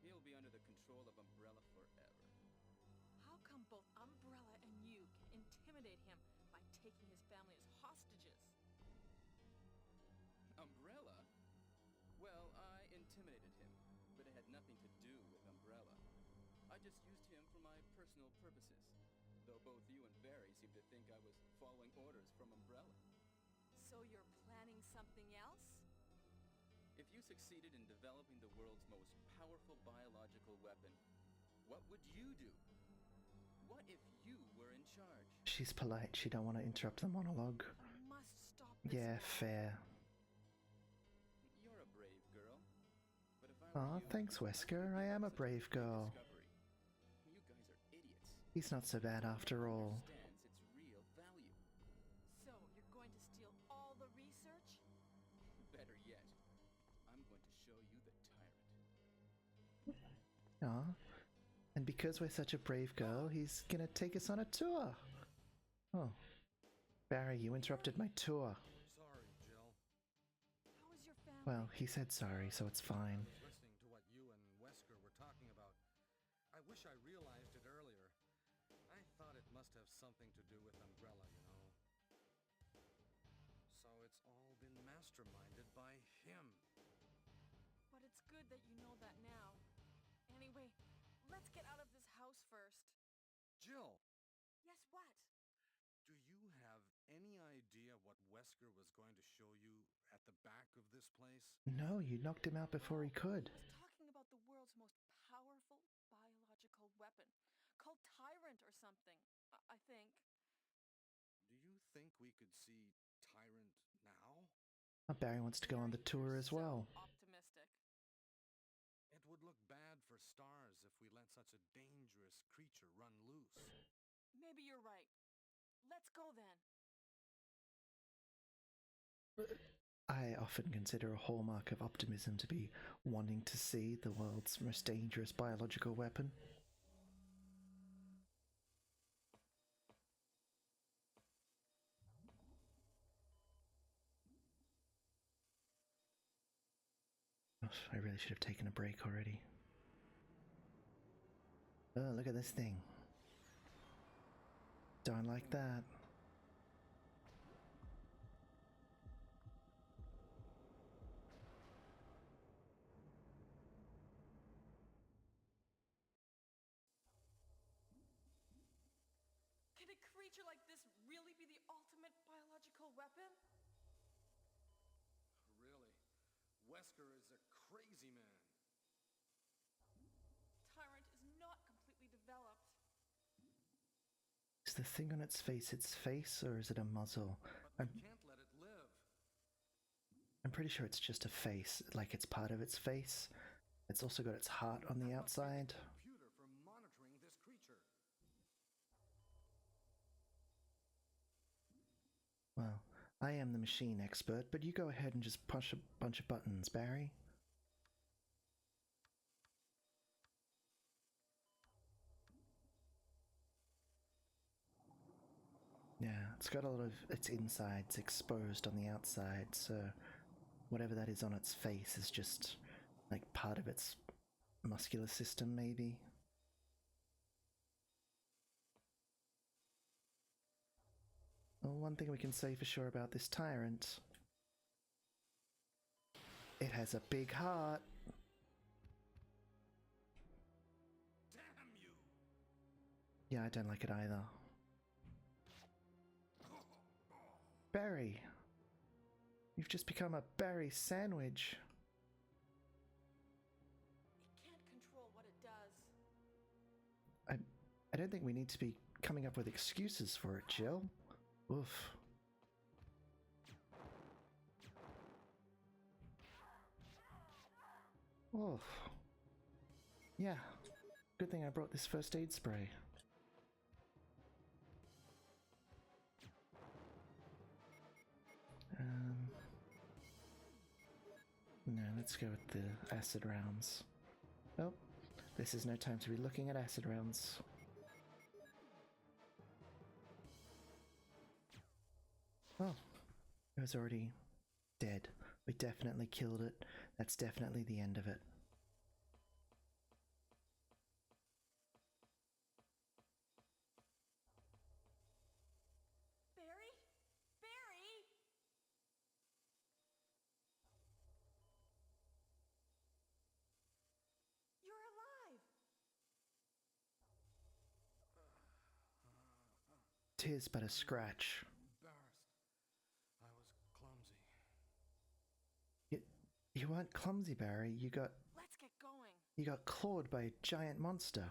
Speaker 4: He'll be under the control of Umbrella forever.
Speaker 3: How come both Umbrella and you can intimidate him by taking his family as hostages?
Speaker 4: Umbrella? Well, I intimidated him, but it had nothing to do with Umbrella. I just used him for my personal purposes. both you and Barry seem to think I was following orders from Umbrella.
Speaker 3: So you're planning something else?
Speaker 4: If you succeeded in developing the world's most powerful biological weapon, what would you do? What if you were in charge?
Speaker 1: She's polite. She don't want to interrupt the monologue.
Speaker 3: I must stop this
Speaker 1: Yeah,
Speaker 3: now.
Speaker 1: fair.
Speaker 4: You're a brave girl. But if I were
Speaker 1: Aw,
Speaker 4: you,
Speaker 1: thanks,
Speaker 4: I
Speaker 1: Wesker.
Speaker 4: wouldn't
Speaker 1: I
Speaker 4: give
Speaker 1: am
Speaker 4: up
Speaker 1: a
Speaker 4: such
Speaker 1: brave
Speaker 4: big
Speaker 1: girl.
Speaker 4: discovery. You guys are idiots.
Speaker 1: He's not so bad after all.
Speaker 4: Understands its real value.
Speaker 3: So you're going to steal all the research?
Speaker 4: Better yet, I'm going to show you the tyrant.
Speaker 1: Aw. And because we're such a brave girl, he's gonna take us on a tour. Oh. Barry, you interrupted my tour.
Speaker 5: Sorry, Jill.
Speaker 3: How is your family?
Speaker 1: Well, he said sorry, so it's fine.
Speaker 5: I was listening to what you and Wesker were talking about. I wish I realized it earlier. I thought it must have something to do with Umbrella, you know. So it's all been masterminded by him.
Speaker 3: But it's good that you know that now. Anyway, let's get out of this house first.
Speaker 5: Jill,
Speaker 3: Yes, what?
Speaker 5: do you have any idea what Wesker was going to show you at the back of this place?
Speaker 1: No, you knocked him out before he could.
Speaker 3: He was talking about the world's most powerful biological weapon, called Tyrant or something, I think.
Speaker 5: Do you think we could see Tyrant now?
Speaker 1: Oh, Barry wants to go on the
Speaker 3: Barry,
Speaker 1: tour
Speaker 3: you're
Speaker 1: as well.
Speaker 3: So optimistic.
Speaker 5: It would look bad for stars if we let such a dangerous creature run loose.
Speaker 3: Maybe you're right. Let's go then.
Speaker 1: I often consider a hallmark of optimism to be wanting to see the world's most dangerous biological weapon. Ugh, I really should have taken a break already. Oh, look at this thing. Don't like that.
Speaker 3: Can a creature like this really be the ultimate biological weapon?
Speaker 5: Really? Wesker is a crazy man.
Speaker 3: Tyrant is not completely developed.
Speaker 1: Is the thing on its face or is it a muzzle?
Speaker 5: But we can't let it live.
Speaker 1: I'm pretty sure it's just a face, like it's part of its face. It's also got its heart on the
Speaker 5: That must be
Speaker 1: outside.
Speaker 5: computer for monitoring this creature.
Speaker 1: Well, I am the machine expert, but you go ahead and just push a bunch of buttons, Barry. Yeah, it's got a lot of its insides exposed on the outside, so whatever that is on its face is just like part of its muscular system, maybe. Well, one thing we can say for sure about this tyrant, it has a big heart.
Speaker 5: Damn you!
Speaker 1: Yeah, I don't like it either. Barry! You've just become a Barry sandwich.
Speaker 3: It can't control what it does.
Speaker 1: I don't think we need to be coming up with excuses for it, Jill. Oof. Oof. Yeah. Good thing I brought this first aid spray. No, let's go with the acid rounds. Oh, this is no time to be looking at acid rounds. Oh, it was already dead. We definitely killed it. That's definitely the end of it.
Speaker 3: Barry? Barry? You're alive!
Speaker 1: 'Tis but a scratch.
Speaker 5: Embarrassed. I was clumsy.
Speaker 1: You weren't clumsy, Barry.
Speaker 3: Let's get going.
Speaker 1: You got clawed by a giant monster.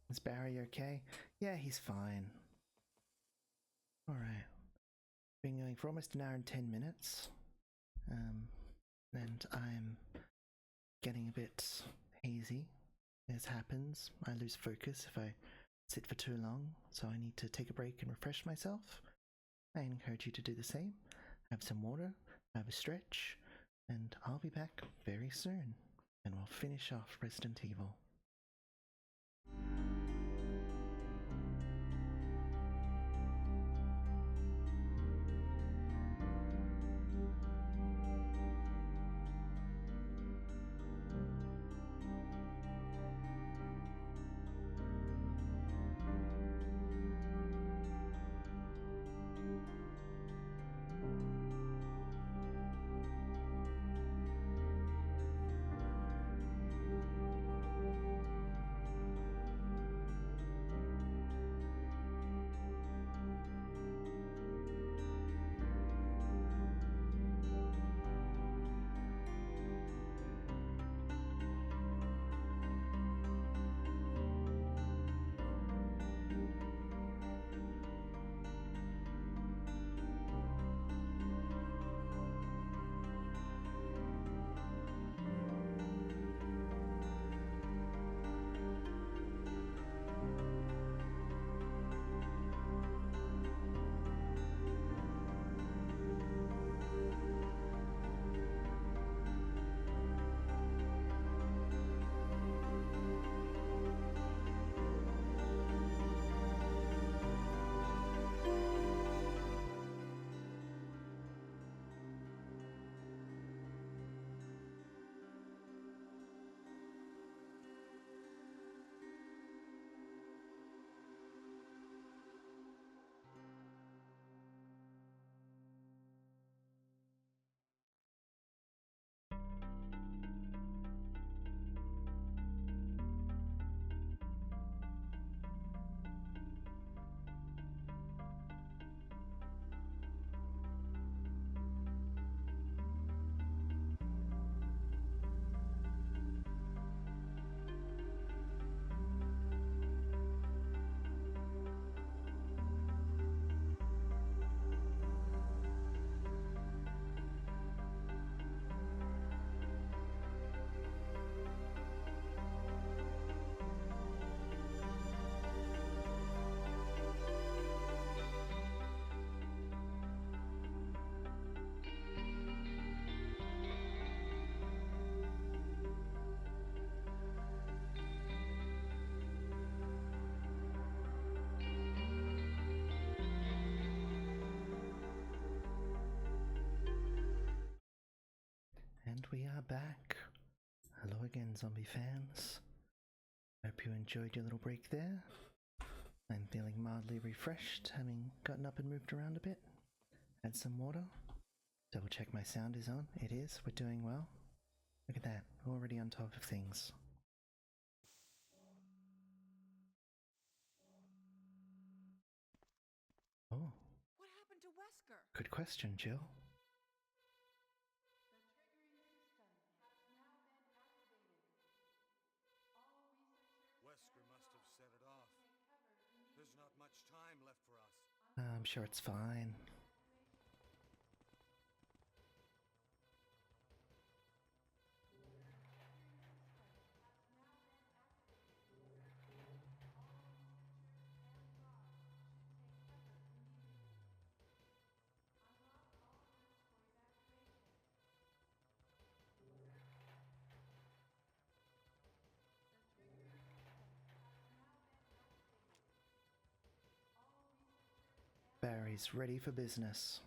Speaker 1: Is Barry okay? Yeah, he's fine. Alright. Been going for almost an hour and 10 minutes. And I'm getting a bit hazy. As happens, I lose focus if I sit for too long, so I need to take a break and refresh myself. I encourage you to do the same. Have some water, have a stretch, and I'll be back very soon, and we'll finish off Resident Evil. And we are back. Hello again, zombie fans. Hope you enjoyed your little break there. I'm feeling mildly refreshed, having gotten up and moved around a bit. Had some water. Double check my sound is on. It is. We're doing well. Look at that. Already on top of things. Oh,
Speaker 3: What happened to Wesker?
Speaker 1: good question, Jill.
Speaker 5: Wesker must have set it off. There's not much time left for us.
Speaker 1: I'm sure it's fine. Barry's ready for business.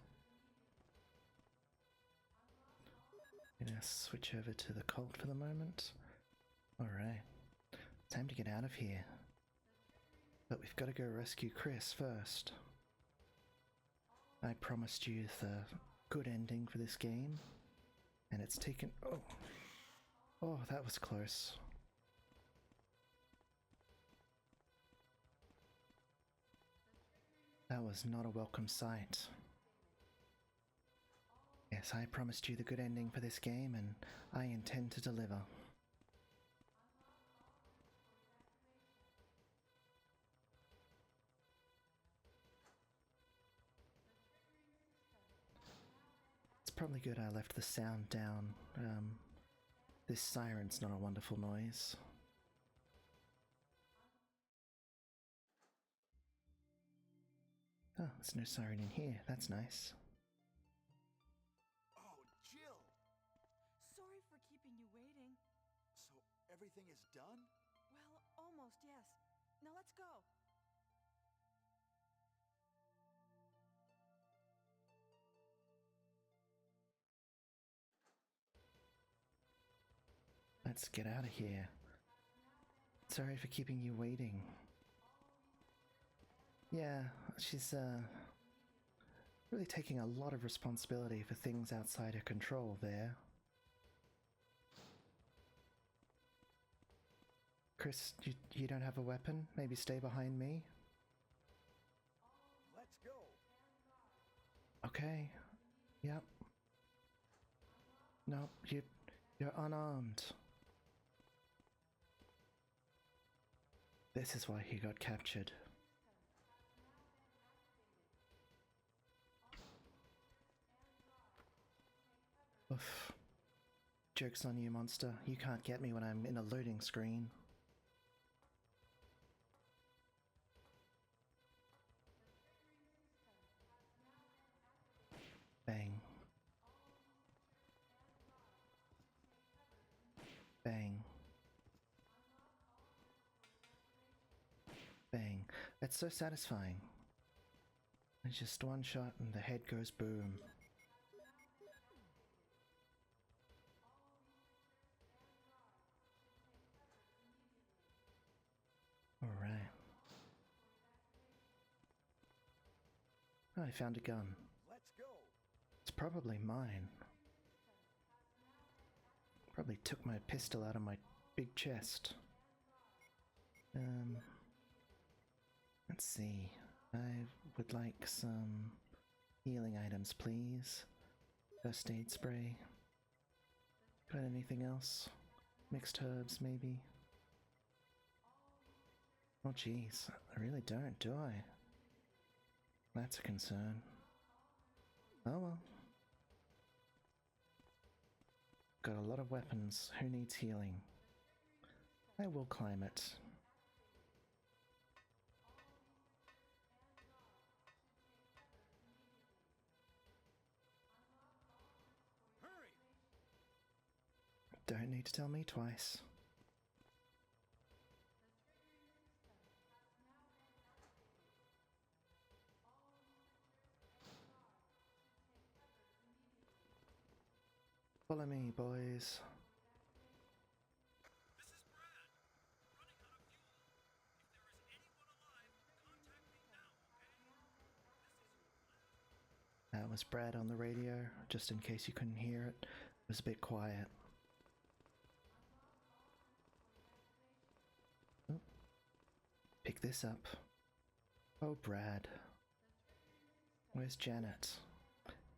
Speaker 1: Gonna switch over to the cult for the moment. Alright, time to get out of here. But we've got to go rescue Chris first. I promised you the good ending for this game, and it's taken... Oh, that was close. That was not a welcome sight. Yes, I promised you the good ending for this game, and I intend to deliver. It's probably good I left the sound down. This siren's not a wonderful noise. Oh, there's no siren in here. That's nice.
Speaker 2: Oh, Jill!
Speaker 3: Sorry for keeping you waiting.
Speaker 2: So everything is done?
Speaker 3: Well, almost, yes. Now let's go.
Speaker 1: Let's get out of here. Sorry for keeping you waiting. Yeah, she's really taking a lot of responsibility for things outside her control there. Chris, you don't have a weapon? Maybe stay behind me?
Speaker 2: Let's go!
Speaker 1: Okay. Yep. No, you're unarmed. This is why he got captured. Oof. Joke's on you, monster. You can't get me when I'm in a loading screen. Bang. Bang. Bang. That's so satisfying. It's just one shot and the head goes boom. Alright. I found a gun.
Speaker 2: Let's go!
Speaker 1: It's probably mine. Probably took my pistol out of my big chest. Let's see. I would like some healing items, please. First aid spray. Got anything else? Mixed herbs, maybe? Oh jeez, I really don't, do I? That's a concern. Oh well. Got a lot of weapons. Who needs healing? I will climb it.
Speaker 2: Hurry!
Speaker 1: Don't need to tell me twice. Follow me, boys.
Speaker 6: This is Brad. We're running out of fuel. If there is anyone alive, contact me now, okay?
Speaker 1: That was Brad on the radio, just in case you couldn't hear it. It was a bit quiet. Oh. Pick this up. Oh, Brad. Where's Janet?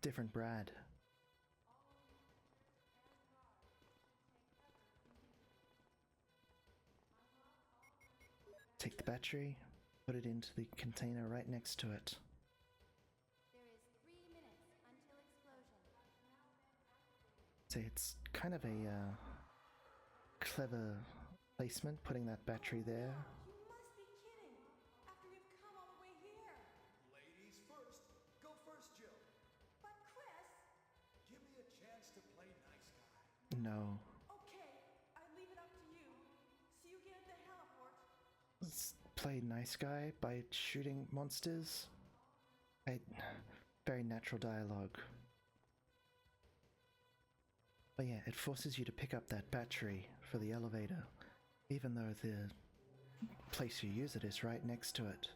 Speaker 1: Different Brad. Take the battery, put it into the container right next to it.
Speaker 7: There is 3 minutes until explosion.
Speaker 1: See, it's kind of a clever placement, putting that battery there.
Speaker 3: You must be kidding. After you've come all the way here.
Speaker 2: Ladies first! Go first, Jill!
Speaker 3: But Chris...
Speaker 2: Give me a chance to play nice guy.
Speaker 1: No.
Speaker 3: Okay, I leave it up to you. See you again at the heliport.
Speaker 1: Play nice guy by shooting monsters? Very natural dialogue. But yeah, it forces you to pick up that battery for the elevator, even though the place you use it is right next to it.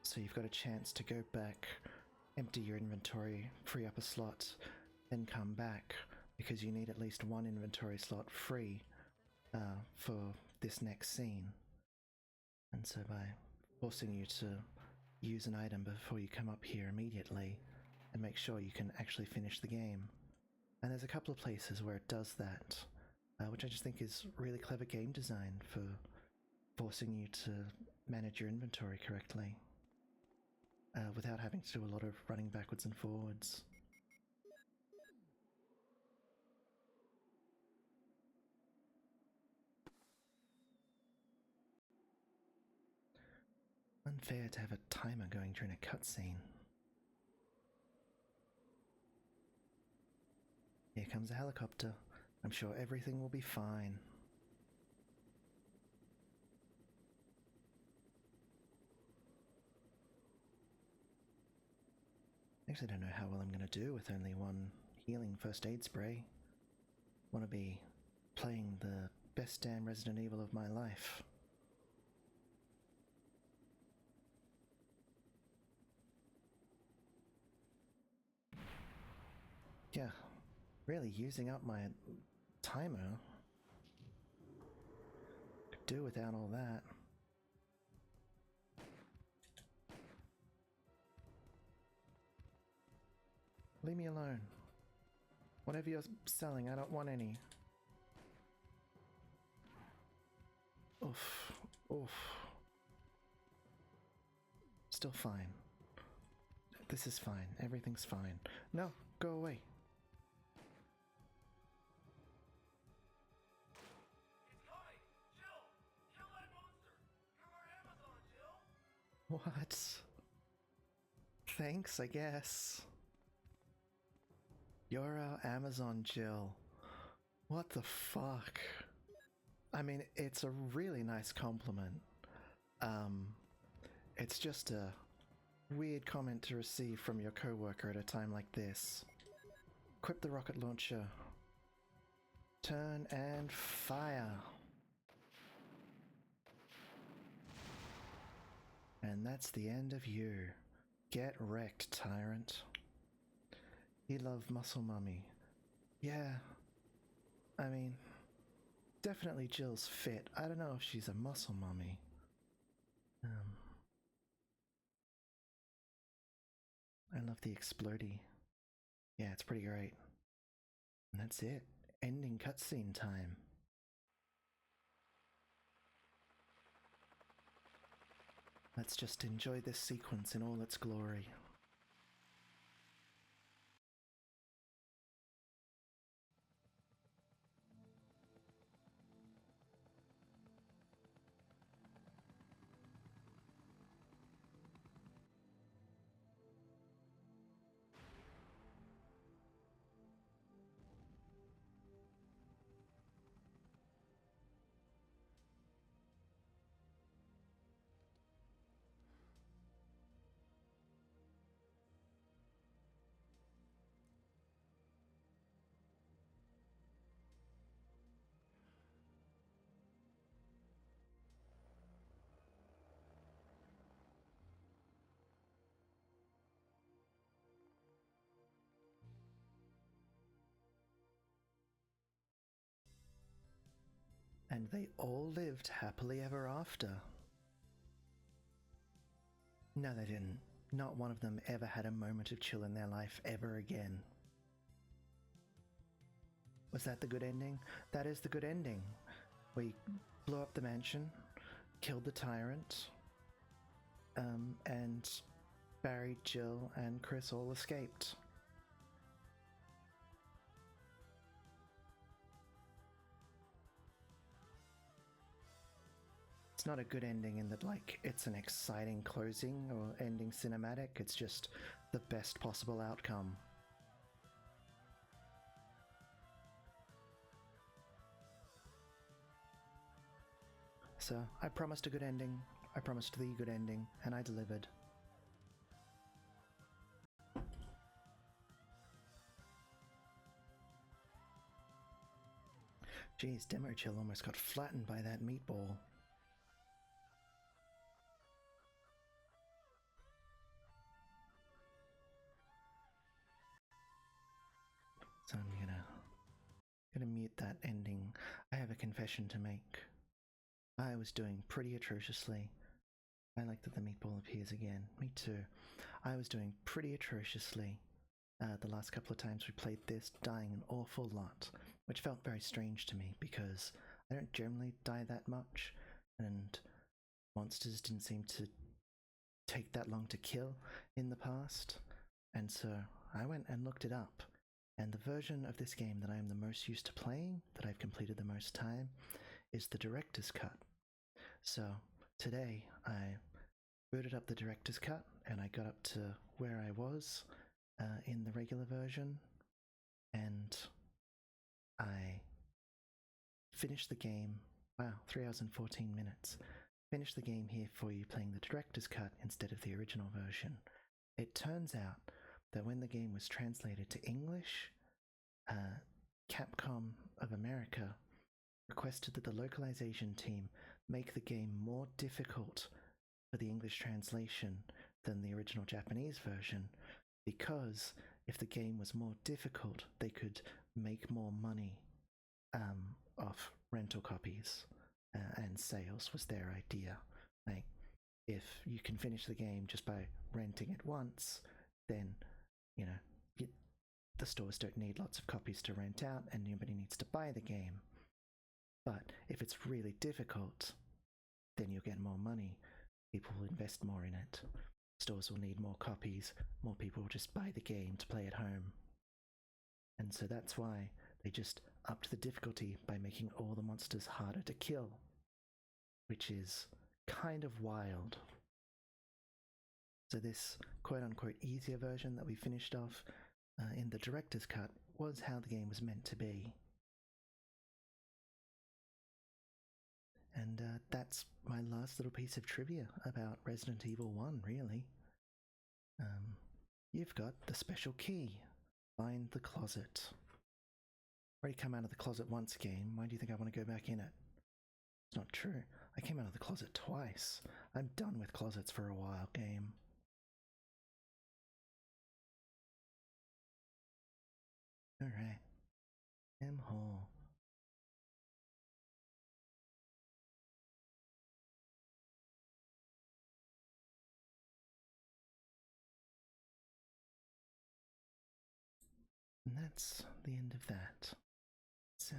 Speaker 1: So you've got a chance to go back, empty your inventory, free up a slot, then come back, because you need at least one inventory slot free for this next scene. And so by forcing you to use an item before you come up here immediately and make sure you can actually finish the game. And there's a couple of places where it does that, which I just think is really clever game design for forcing you to manage your inventory correctly, without having to do a lot of running backwards and forwards. Unfair to have a timer going during a cutscene. Here comes a helicopter. I'm sure everything will be fine. I actually don't know how well I'm going to do with only one healing first aid spray. Want to be playing the best damn Resident Evil of my life. Yeah, really using up my timer. Could do without all that. Leave me alone. Whatever you're selling, I don't want any. Oof. Oof. Still fine. This is fine. Everything's fine. No, go away.
Speaker 6: It's coming! Jill! Kill that monster! You're our Amazon, Jill!
Speaker 1: What? Thanks, I guess. You're our Amazon, Jill. What the fuck? I mean, it's a really nice compliment. It's just a weird comment to receive from your coworker at a time like this. Equip the rocket launcher. Turn and fire. And that's the end of you. Get wrecked, tyrant. You love Muscle Mummy. Yeah. I mean, definitely Jill's fit. I don't know if she's a muscle mummy. I love the explodey. Yeah, it's pretty great. And that's it. Ending cutscene time. Let's just enjoy this sequence in all its glory. And they all lived happily ever after. No, they didn't. Not one of them ever had a moment of chill in their life ever again. Was that the good ending? That is the good ending. We blew up the mansion, killed the tyrant, and Barry, Jill, and Chris all escaped. It's not a good ending in that, like, it's an exciting closing or ending cinematic. It's just the best possible outcome. So, I promised a good ending, I promised the good ending, and I delivered. Geez, Demo Chill almost got flattened by that meatball. So I'm gonna mute that ending. I have a confession to make. I was doing pretty atrociously. I like that the meatball appears again. Me too. I was doing pretty atrociously the last couple of times we played this, dying an awful lot, which felt very strange to me because I don't generally die that much, and monsters didn't seem to take that long to kill in the past. And so I went and looked it up, and the version of this game that I am the most used to playing, that I've completed the most time, is the director's cut. So today I booted up the director's cut and I got up to where I was in the regular version, and I finished the game. Wow, 3 hours and 14 minutes. Finished the game here for you playing the director's cut instead of the original version. It turns out that when the game was translated to English, Capcom of America requested that the localization team make the game more difficult for the English translation than the original Japanese version, because if the game was more difficult, they could make more money off rental copies and sales was their idea. Like, if you can finish the game just by renting it once, then, you know, the stores don't need lots of copies to rent out and nobody needs to buy the game. But if it's really difficult, then you'll get more money. People will invest more in it. Stores will need more copies. More people will just buy the game to play at home. And so that's why they just upped the difficulty by making all the monsters harder to kill, which is kind of wild. So this quote-unquote easier version that we finished off in the director's cut was how the game was meant to be. And that's my last little piece of trivia about Resident Evil 1, really. You've got the special key. Find the closet. Already come out of the closet once, game. Why do you think I want to go back in it? It's not true. I came out of the closet twice. I'm done with closets for a while, game. Alright. M-Hole. And that's the end of that. So,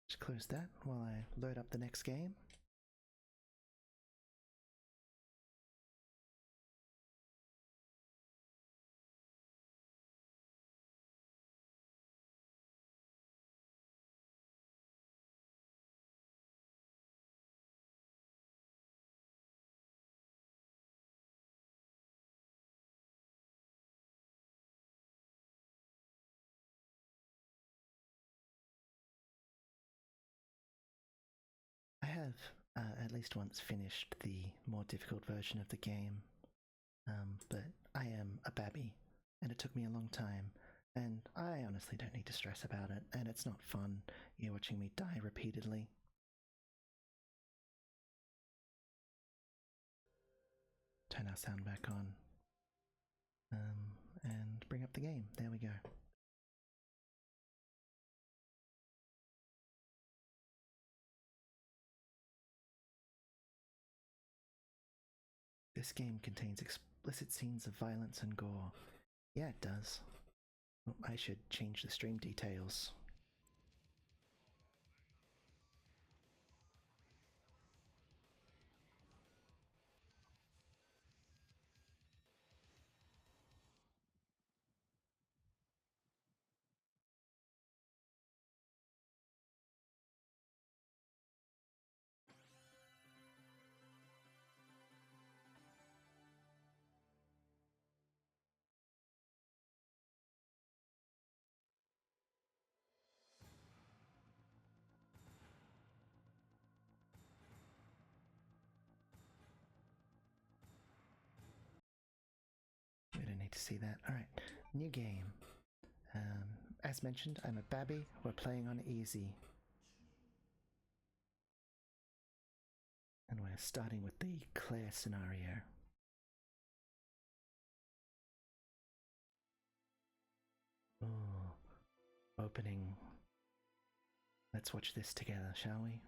Speaker 1: just close that while I load up the next game. I have at least once finished the more difficult version of the game, but I am a babby, and it took me a long time, and I honestly don't need to stress about it, and it's not fun, you watching me die repeatedly. Turn our sound back on, and bring up the game. There we go. This game contains explicit scenes of violence and gore. Yeah, it does. Well, I should change the stream details. We don't need to see that. Alright, new game. As mentioned, I'm a babby. We're playing on easy. And we're starting with the Claire scenario. Oh, opening Let's watch this together, shall we?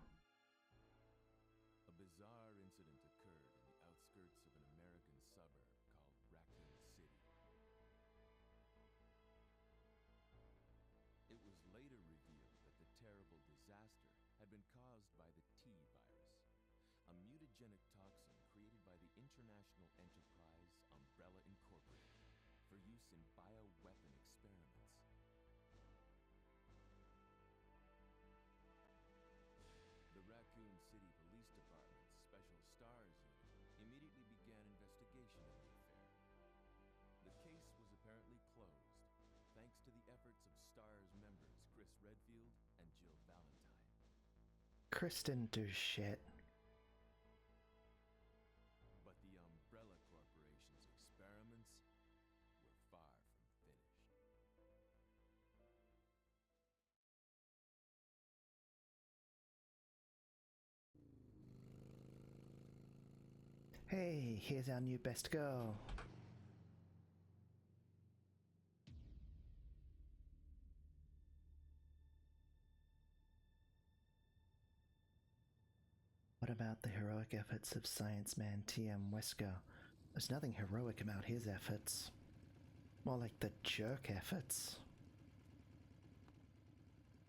Speaker 8: A bizarre incident occurred in the outskirts of an American suburb called Raccoon City. It was later revealed that the terrible disaster had been caused by the T virus, a mutagenic toxin created by the international enterprise Umbrella Incorporated for use in bioweapon experiments. The Raccoon City Police Department's Special Stars Unit immediately began investigation of the affair. The case was apparently closed, thanks to the efforts of STARS members Chris Redfield and Jill Valentine.
Speaker 1: Chris didn't do shit.
Speaker 8: But the Umbrella Corporation's experiments were far from finished.
Speaker 1: Hey, here's our new best girl. What about the heroic efforts of Science Man T.M. Wesker? There's nothing heroic about his efforts. More like the jerk efforts.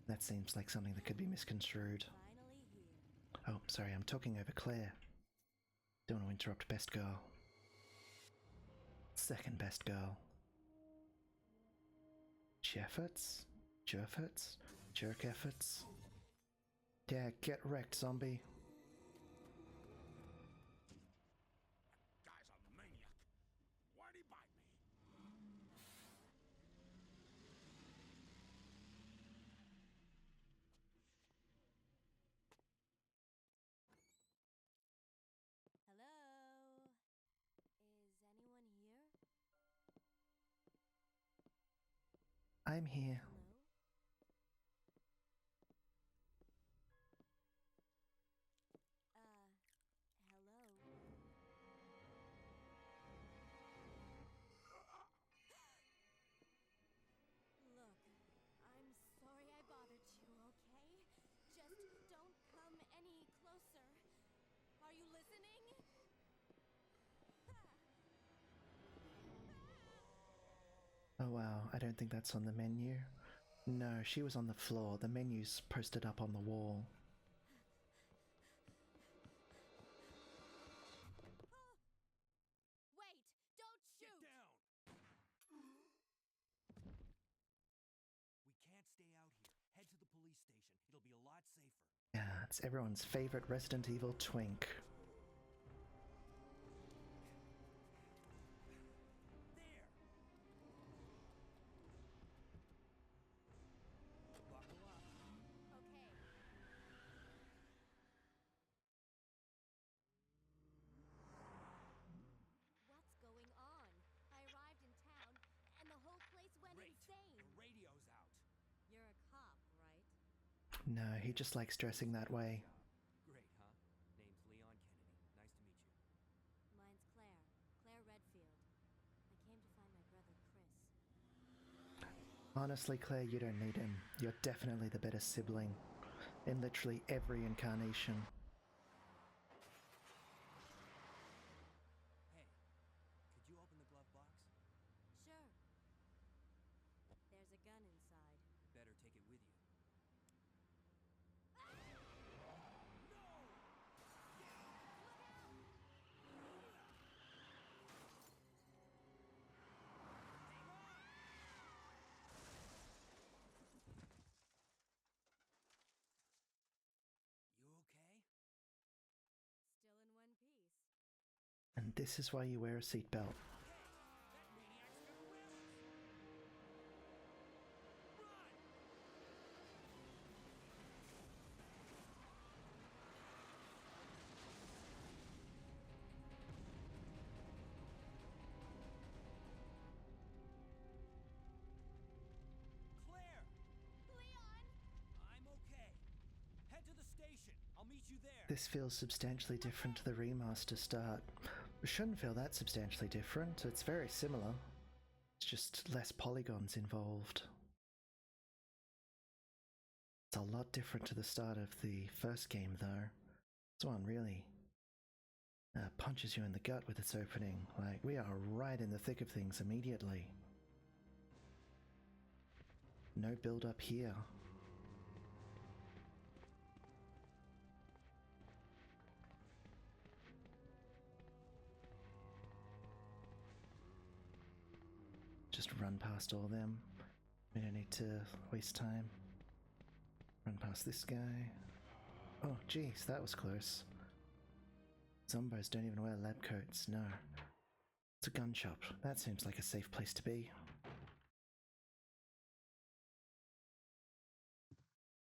Speaker 1: That seems like something that could be misconstrued.
Speaker 7: Finally here.
Speaker 1: Oh, sorry, I'm talking over Claire. Don't want to interrupt best girl. Second best girl. Jefforts? Jerfforts? Jerk efforts? Yeah, get wrecked, zombie.
Speaker 2: Guy's a maniac. Why'd he bite me?
Speaker 7: Hello? Is anyone here?
Speaker 1: I'm here.
Speaker 7: Hello? Hello? Look, I'm sorry I bothered you, okay? Just don't come any closer. Are you listening?
Speaker 1: Oh wow, I don't think that's on the menu. No, she was on the floor. The menu's posted up on the wall.
Speaker 7: Wait! Don't
Speaker 6: Get
Speaker 7: shoot!
Speaker 6: down! We can't stay out here. Head to the police station. It'll be a lot safer.
Speaker 1: Yeah, it's everyone's favorite Resident Evil twink.
Speaker 6: There! Buckle up.
Speaker 7: Okay. What's going on? I arrived in town, and the whole place went
Speaker 6: Great.
Speaker 7: insane.
Speaker 6: The radio's out.
Speaker 7: You're a cop, right?
Speaker 1: No, he just likes dressing that way.
Speaker 6: Great, huh? Name's Leon Kennedy. Nice to meet you.
Speaker 7: Mine's Claire. Claire Redfield. I came to find my brother, Chris.
Speaker 1: Honestly, Claire, you don't need him. You're definitely the better sibling. In literally every incarnation.
Speaker 6: Hey, could you open the glove box?
Speaker 7: Sure. There's a gun inside.
Speaker 6: Better take it with you. You okay?
Speaker 7: Still in one piece.
Speaker 1: And this is why you wear a seatbelt.
Speaker 6: That maniac's gonna arrest us! Run! Claire!
Speaker 7: Leon!
Speaker 6: I'm okay. Head to the station. I'll meet you there.
Speaker 1: This feels substantially different to the remaster start. It shouldn't feel that substantially different. It's very similar. It's just less polygons involved. It's a lot different to the start of the first game, though. This one really punches you in the gut with its opening. Like, we are right in the thick of things immediately. No build up here. Just run past all them. We don't need to waste time. Run past this guy. Oh, jeez, that was close. Zombos don't even wear lab coats, no. It's a gun shop. That seems like a safe place to be.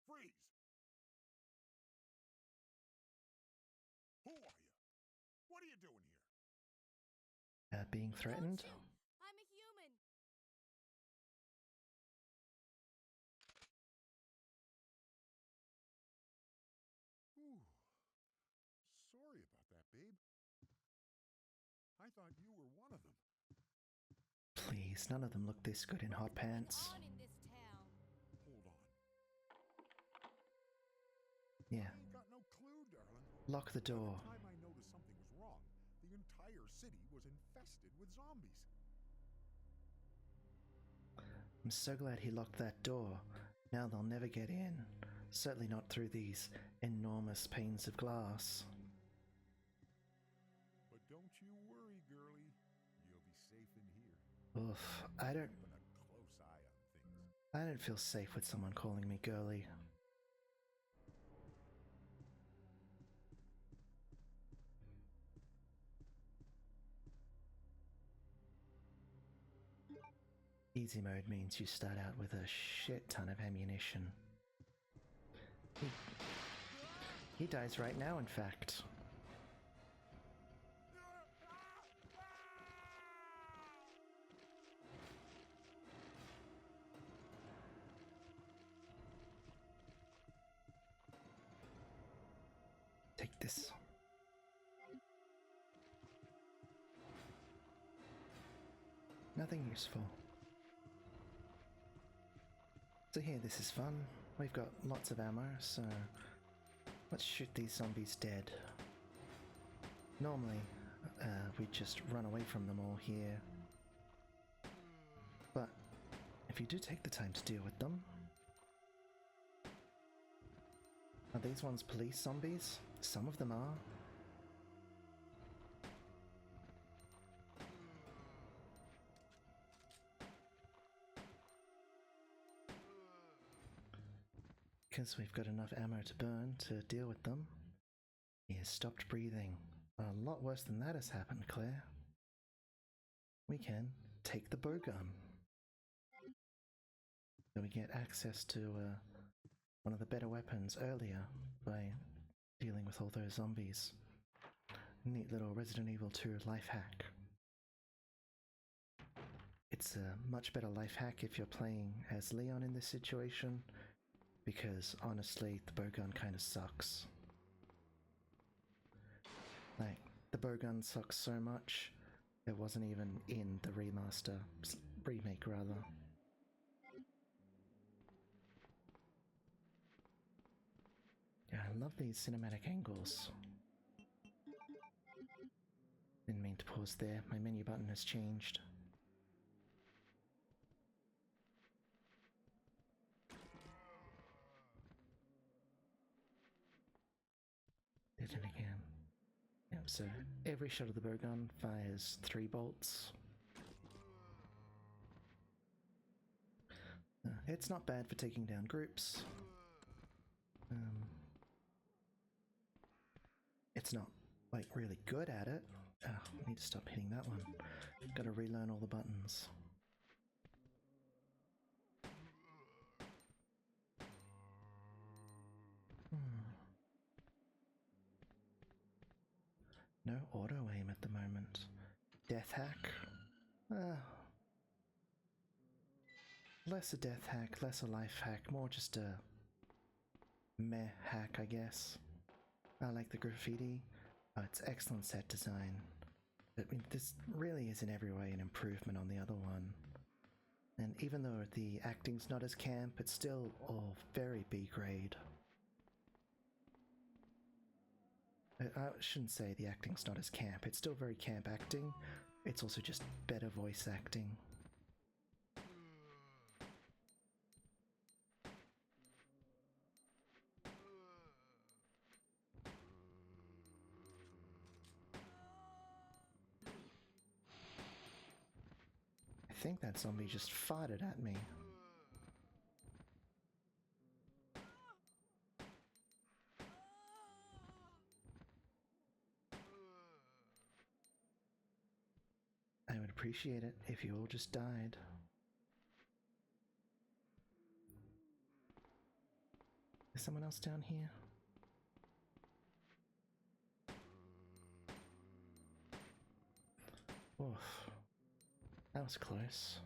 Speaker 9: Freeze! Who are you? What are you doing here?
Speaker 1: Being threatened?
Speaker 7: Don't shoot. I'm a human.
Speaker 9: Ooh. Sorry about that, babe. I thought you were one of them.
Speaker 1: Please, none of them look this good in hot pants.
Speaker 7: On in this town.
Speaker 9: Hold on.
Speaker 1: Yeah.
Speaker 9: I ain't got no clue, darling.
Speaker 1: Lock the door.
Speaker 9: By the time I noticed something was wrong, the entire city was infested with zombies.
Speaker 1: I'm so glad he locked that door. Now they'll never get in. Certainly not through these enormous panes of glass.
Speaker 9: But don't you worry, girlie. You'll be safe in here.
Speaker 1: Oof, I don't
Speaker 9: Keeping a close eye on things.
Speaker 1: I don't feel safe with someone calling me girly. Easy mode means you start out with a shit ton of ammunition. He dies right now, in fact. Take this. Nothing useful. So here, this is fun. We've got lots of ammo, so let's shoot these zombies dead. Normally, we just run away from them all here. But if you do take the time to deal with them... Are these ones police zombies? Some of them are. Because we've got enough ammo to burn to deal with them. He has stopped breathing. A lot worse than that has happened, Claire. We can take the bow gun. So we get access to one of the better weapons earlier by dealing with all those zombies. Neat little Resident Evil 2 life hack. It's a much better life hack if you're playing as Leon in this situation, because honestly, the bowgun kind of sucks. Like, the bowgun sucks so much, it wasn't even in the remake rather. Yeah, I love these cinematic angles. Didn't mean to pause there, my menu button has changed. Did it again. Yep, so every shot of the bowgun fires 3 bolts. It's not bad for taking down groups. It's not, like, really good at it. I need to stop hitting that one. Gotta relearn all the buttons. No auto aim at the moment. Death hack? Less a death hack, less a life hack, more just a meh hack, I guess. I like the graffiti. It's excellent set design. I mean, this really is in every way an improvement on the other one. And even though the acting's not as camp, it's still all very B grade. I shouldn't say the acting's not as camp, it's still very camp acting, it's also just better voice acting. I think that zombie just farted at me. I would appreciate it if you all just died. Is someone else down here? Oof. That was close.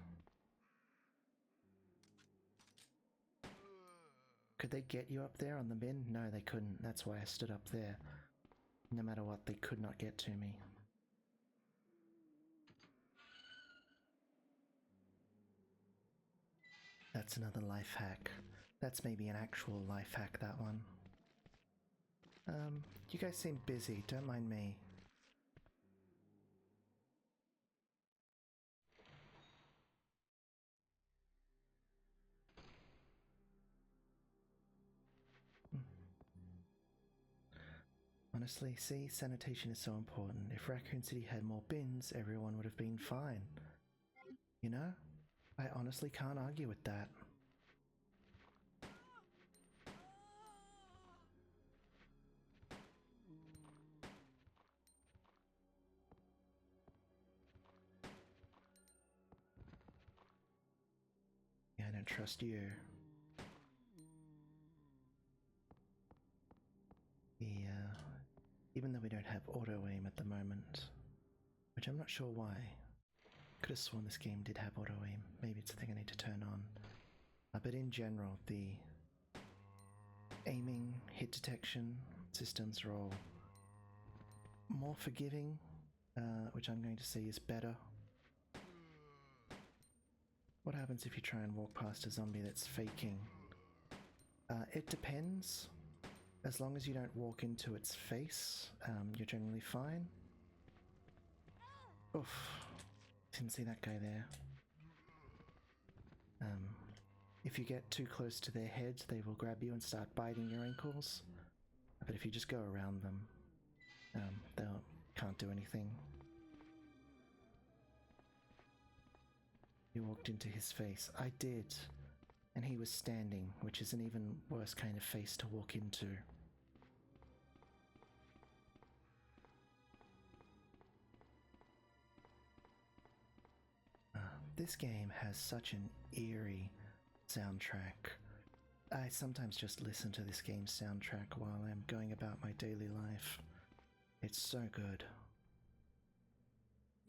Speaker 1: Could they get you up there on the bin? No, they couldn't. That's why I stood up there. No matter what, they could not get to me. That's another life hack. That's maybe an actual life hack, that one. You guys seem busy, don't mind me. Honestly, see, sanitation is so important. If Raccoon City had more bins, everyone would have been fine. You know? I honestly can't argue with that. Yeah, I don't trust you. Even though we don't have auto-aim at the moment, which I'm not sure why. Could have sworn this game did have auto-aim. Maybe it's a thing I need to turn on. But in general, the aiming, hit detection systems are all more forgiving, which I'm going to say is better. What happens if you try and walk past a zombie that's faking? It depends. As long as you don't walk into its face, you're generally fine. Oof. Didn't see that guy there. If you get too close to their head, they will grab you and start biting your ankles. But if you just go around them, they can't do anything. You walked into his face. I did. And he was standing, which is an even worse kind of face to walk into. This game has such an eerie soundtrack. I sometimes just listen to this game's soundtrack while I'm going about my daily life. It's so good.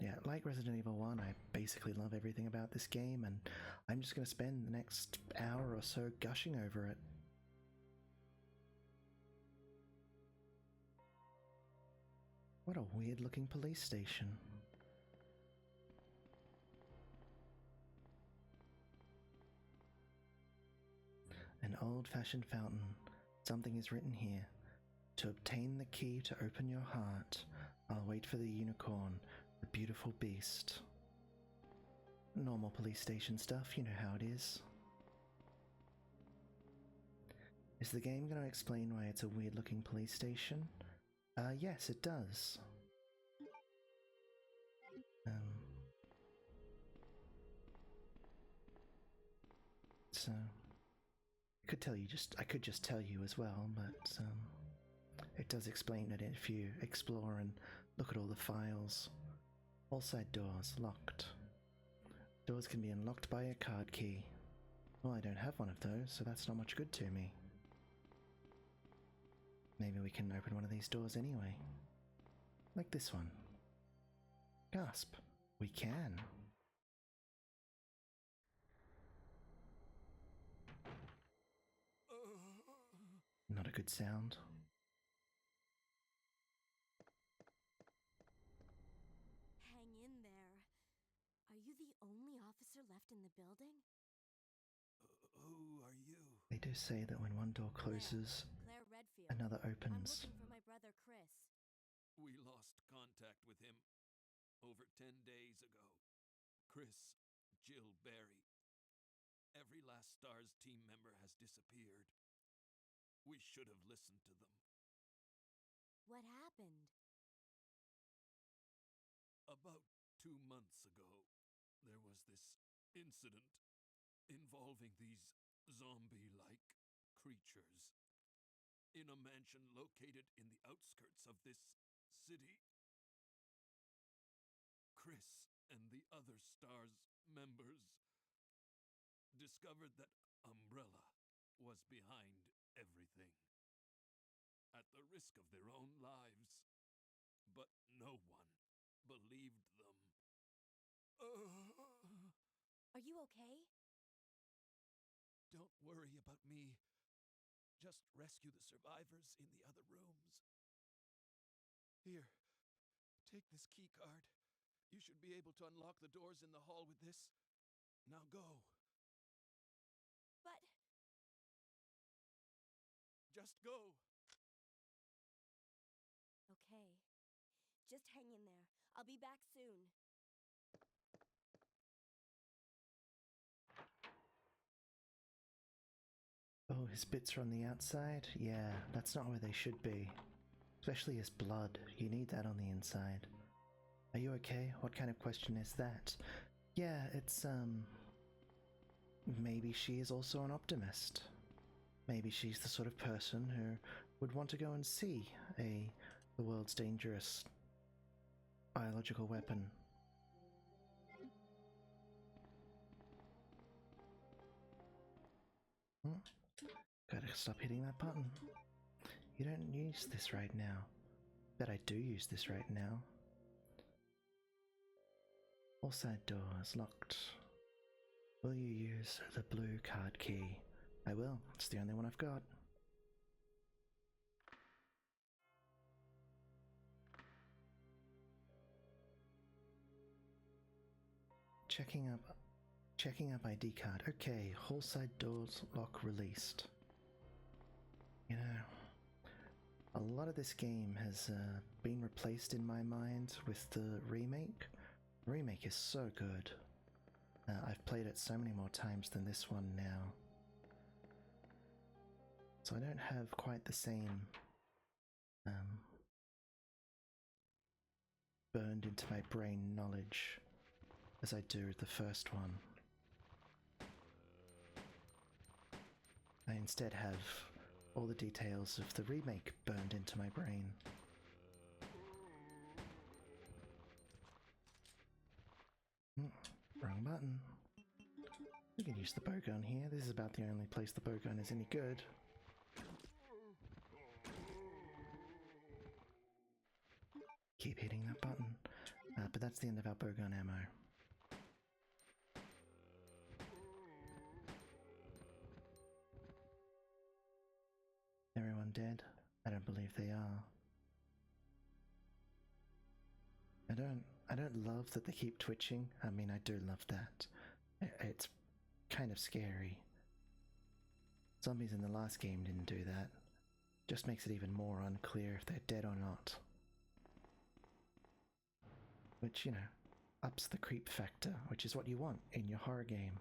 Speaker 1: Yeah, like Resident Evil 1, I basically love everything about this game, and I'm just going to spend the next hour or so gushing over it. What a weird looking police station. An old-fashioned fountain. Something is written here. To obtain the key to open your heart, I'll wait for the unicorn, the beautiful beast. Normal police station stuff, you know how it is. Is the game going to explain why it's a weird-looking police station? Yes, it does. So I could just tell you as well, but it does explain it if you explore and look at all the files. All side doors locked. Doors can be unlocked by a card key. Well, I don't have one of those, so that's not much good to me. Maybe we can open one of these doors anyway. Like this one. Gasp. We can. Not a good sound.
Speaker 7: Hang in there. Are you the only officer left in the building?
Speaker 2: Who are you?
Speaker 1: They do say that when one door closes,
Speaker 7: Claire Redfield.
Speaker 1: another
Speaker 7: I'm
Speaker 1: opens.
Speaker 7: looking for my brother Chris.
Speaker 8: We lost contact with him over 10 days ago. Chris, Jill Barry. Every last STARS team member has disappeared. We should have listened to them.
Speaker 7: What happened?
Speaker 8: About 2 months ago, there was this incident involving these zombie-like creatures in a mansion located in the outskirts of this city. Chris and the other STARS members discovered that Umbrella was behind everything, at the risk of their own lives, but no one believed them.
Speaker 7: Are you okay?
Speaker 8: Don't worry about me. Just rescue the survivors in the other rooms. Here, take this key card. You should be able to unlock the doors in the hall with this. Now go.
Speaker 7: But
Speaker 8: Just go.
Speaker 7: okay. Just hang in there. I'll be back soon.
Speaker 1: Oh, his bits are on the outside? Yeah, that's not where they should be. Especially his blood. You need that on the inside. Are you okay? What kind of question is that? Yeah, it's, maybe she is also an optimist. Maybe she's the sort of person who would want to go and see the world's dangerous biological weapon. Gotta stop hitting that button. You don't use this right now. Bet I do use this right now. All side doors locked. Will you use the blue card key? I will. It's the only one I've got. Checking up ID card. Okay, hall side doors lock released. You know, a lot of this game has been replaced in my mind with the remake. The remake is so good. I've played it so many more times than this one now. So I don't have quite the same burned into my brain knowledge as I do the first one. I instead have all the details of the remake burned into my brain. Wrong button. We can use the bowgun here. This is about the only place the bowgun is any good. Keep hitting that button. But that's the end of our bowgun ammo. Everyone dead? I don't believe they are. I don't love that they keep twitching. I mean, I do love that. It's kind of scary. Zombies in the last game didn't do that. Just makes it even more unclear if they're dead or not. Which, you know, ups the creep factor, which is what you want in your horror game.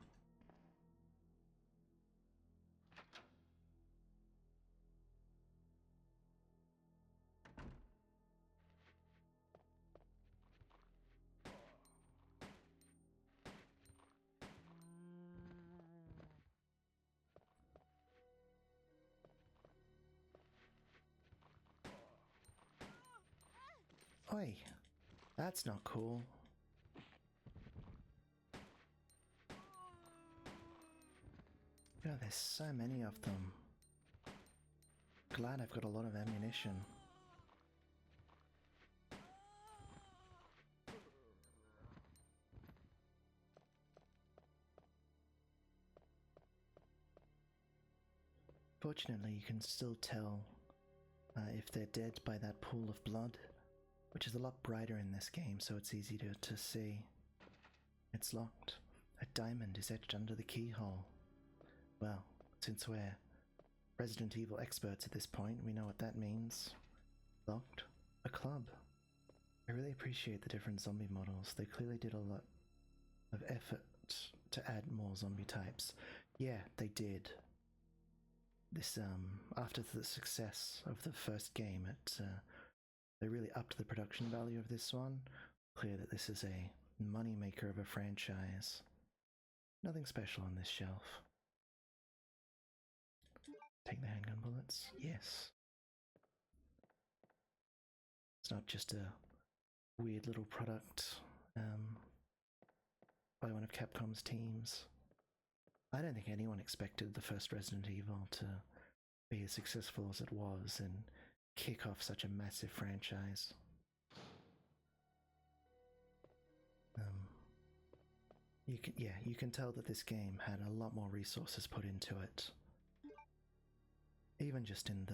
Speaker 1: Oi, that's not cool. God, there's so many of them. Glad I've got a lot of ammunition. Fortunately, you can still tell if they're dead by that pool of blood, which is a lot brighter in this game, so it's easy to see. It's locked. a diamond is etched under the keyhole. Well, since we're Resident Evil experts at this point, we know what that means. Locked? A club. I really appreciate the different zombie models. They clearly did a lot of effort to add more zombie types. Yeah, they did. This, after the success of the first game, they really upped the production value of this one. Clear that this is a moneymaker of a franchise. Nothing special on this shelf. Take the handgun bullets? Yes. It's not just a weird little product by one of Capcom's teams. I don't think anyone expected the first Resident Evil to be as successful as it was and kick off such a massive franchise. You can tell that this game had a lot more resources put into it. Even just in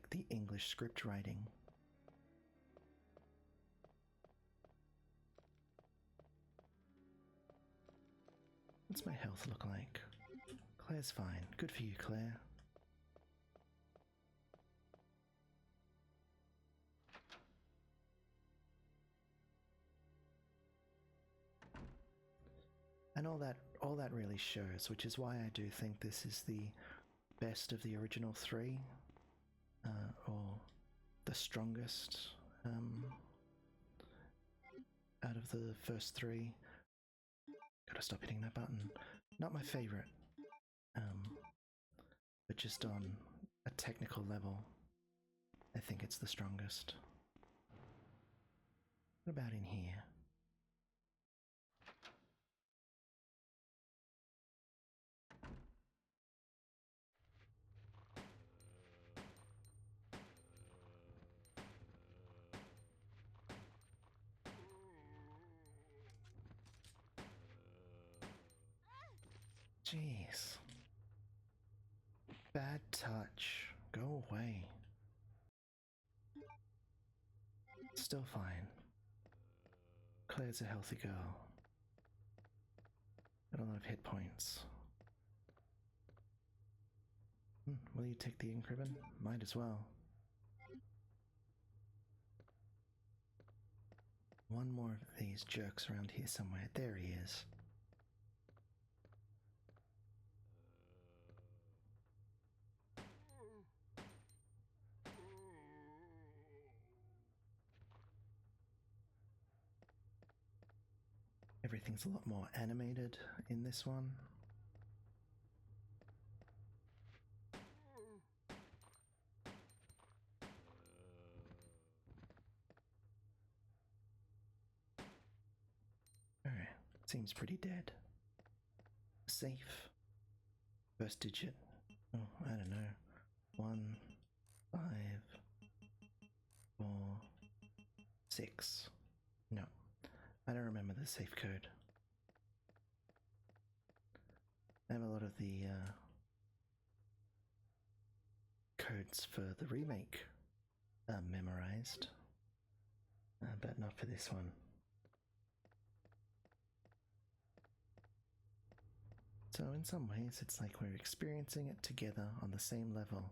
Speaker 1: the English script writing. What's my health look like? Claire's fine. Good for you, Claire. And all that really shows, which is why I do think this is the best of the original three, or the strongest out of the first three. Gotta stop hitting that button. Not my favorite, but just on a technical level, I think it's the strongest. What about in here? Jeez. Bad touch. Go away. Still fine. Claire's a healthy girl. Got a lot of hit points. Will you take the ink ribbon? Might as well. One more of these jerks around here somewhere. There he is. Everything's a lot more animated in this one. Alright, seems pretty dead. Safe. First digit. Oh, I don't know. 1, 5, 4, 6. No. I don't remember the safe code. I have a lot of the codes for the remake memorized, but not for this one. So in some ways it's like we're experiencing it together on the same level.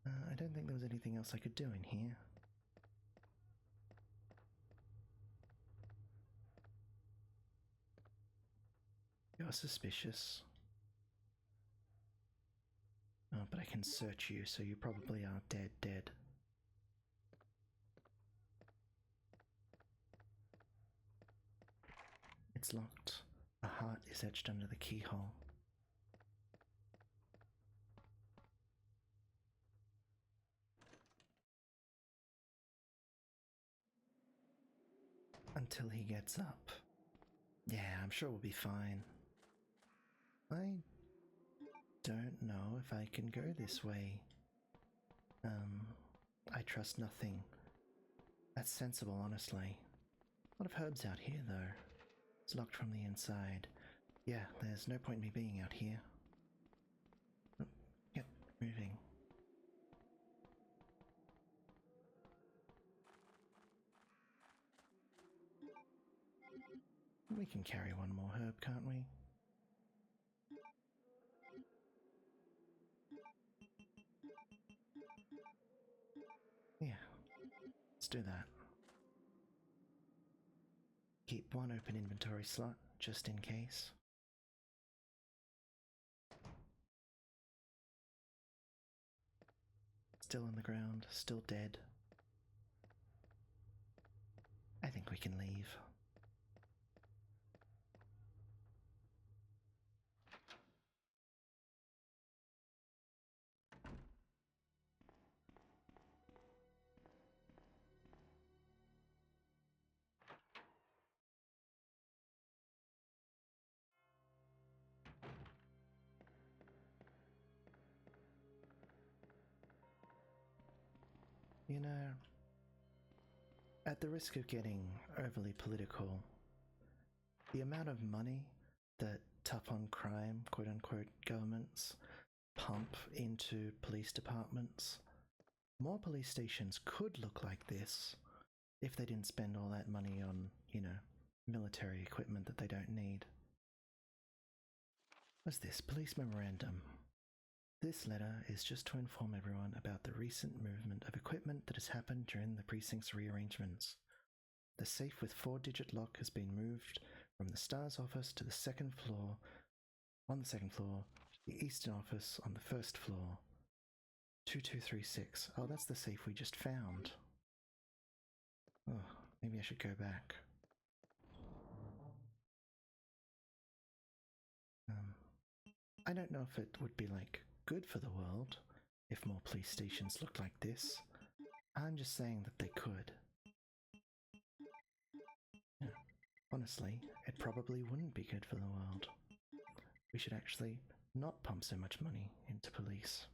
Speaker 1: I don't think there was anything else I could do in here. You're suspicious. Oh, but I can search you, so you probably are dead. It's locked. A heart is etched under the keyhole. Until he gets up. Yeah, I'm sure we'll be fine. I don't know if I can go this way. I trust nothing. That's sensible, honestly. A lot of herbs out here, though. It's locked from the inside. Yeah, there's no point in me being out here. Get moving. We can carry one more herb, can't we? Yeah, let's do that. Keep one open inventory slot, just in case. Still on the ground, still dead. I think we can leave. You know, at the risk of getting overly political, the amount of money that tough on crime, quote unquote, governments pump into police departments, more police stations could look like this if they didn't spend all that money on, you know, military equipment that they don't need. What's this? Police memorandum. This letter is just to inform everyone about the recent movement of equipment that has happened during the precinct's rearrangements. The safe with 4-digit lock has been moved from the STARS office to the second floor, on the second floor, to the Eastern office on the first floor. 2236. Oh, that's the safe we just found. Oh, maybe I should go back. I don't know if it would be, like, good for the world if more police stations looked like this. I'm just saying that they could. Yeah. Honestly, it probably wouldn't be good for the world. We should actually not pump so much money into police.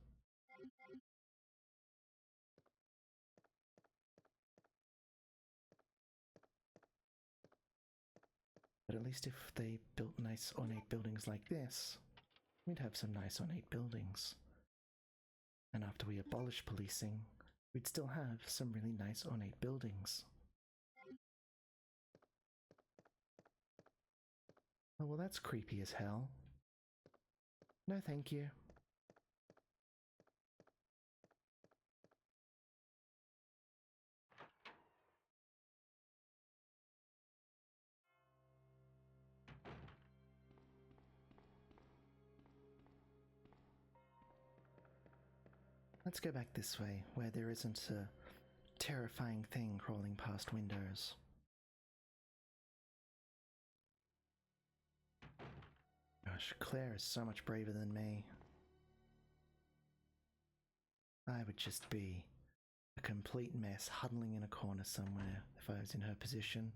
Speaker 1: But at least if they built nice ornate buildings like this, we'd have some nice ornate buildings. And after we abolish policing, we'd still have some really nice ornate buildings. Oh, well, that's creepy as hell. No, thank you. Let's go back this way, where there isn't a terrifying thing crawling past windows. Gosh, Claire is so much braver than me. I would just be a complete mess huddling in a corner somewhere if I was in her position.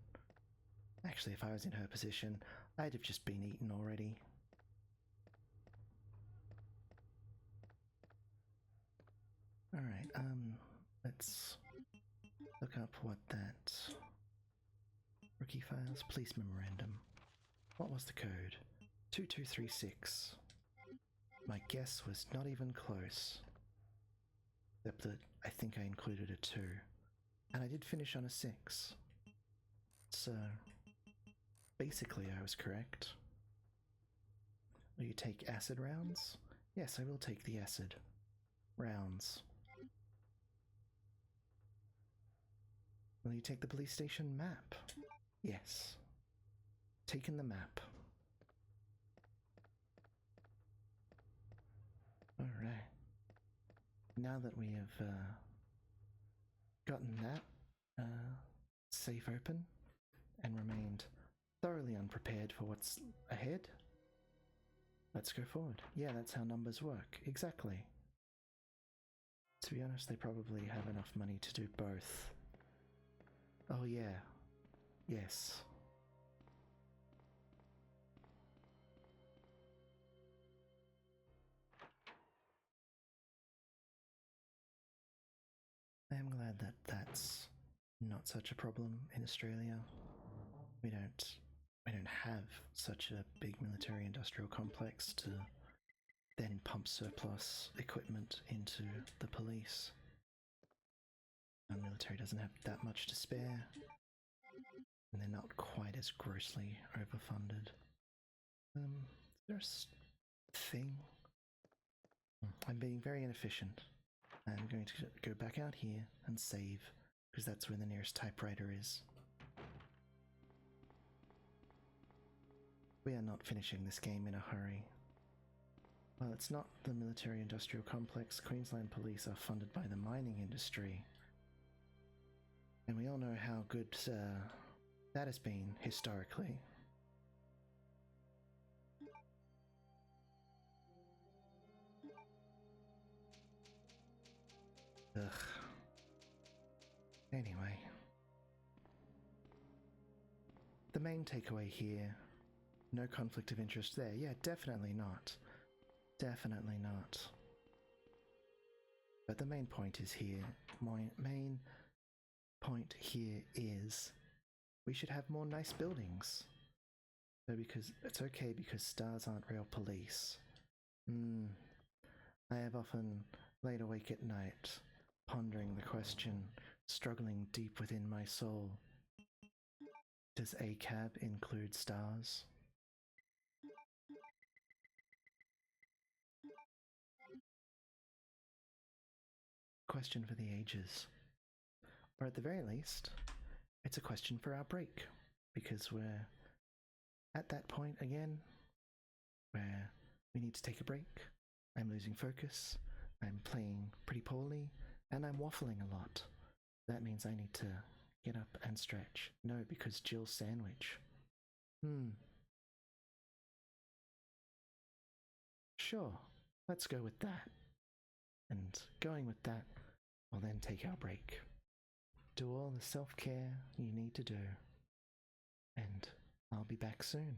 Speaker 1: Actually, if I was in her position, I'd have just been eaten already. Alright, let's look up what that... Rookie files, police memorandum. What was the code? 2236. My guess was not even close. Except that I think I included a 2. And I did finish on a 6. So, basically I was correct. Will you take acid rounds? Yes, I will take the acid rounds. Will you take the police station map? Yes. Taken the map. Alright. Now that we have gotten that safe open and remained thoroughly unprepared for what's ahead, let's go forward. Yeah, that's how numbers work. Exactly. To be honest, they probably have enough money to do both. Oh yeah. Yes. I am glad that that's not such a problem in Australia. We don't have such a big military industrial complex to then pump surplus equipment into the police. Our military doesn't have that much to spare. and they're not quite as grossly overfunded. There's a thing. I'm being very inefficient. I'm going to go back out here and save, because that's where the nearest typewriter is. We are not finishing this game in a hurry. While it's not the military-industrial complex, Queensland Police are funded by the mining industry. And we all know how good that has been historically. Ugh. Anyway. The main takeaway here, no conflict of interest there. Yeah, definitely not. Definitely not. But the main point is here. My main point here is we should have more nice buildings. So because it's okay because stars aren't real police. I have often laid awake at night, pondering the question, struggling deep within my soul. Does ACAB include stars? Question for the ages. Or at the very least, it's a question for our break, because we're at that point again where we need to take a break. I'm losing focus, I'm playing pretty poorly, and I'm waffling a lot. That means I need to get up and stretch. No, because Jill's sandwich. Sure, let's go with that. And going with that, we'll then take our break. Do all the self-care you need to do. And I'll be back soon.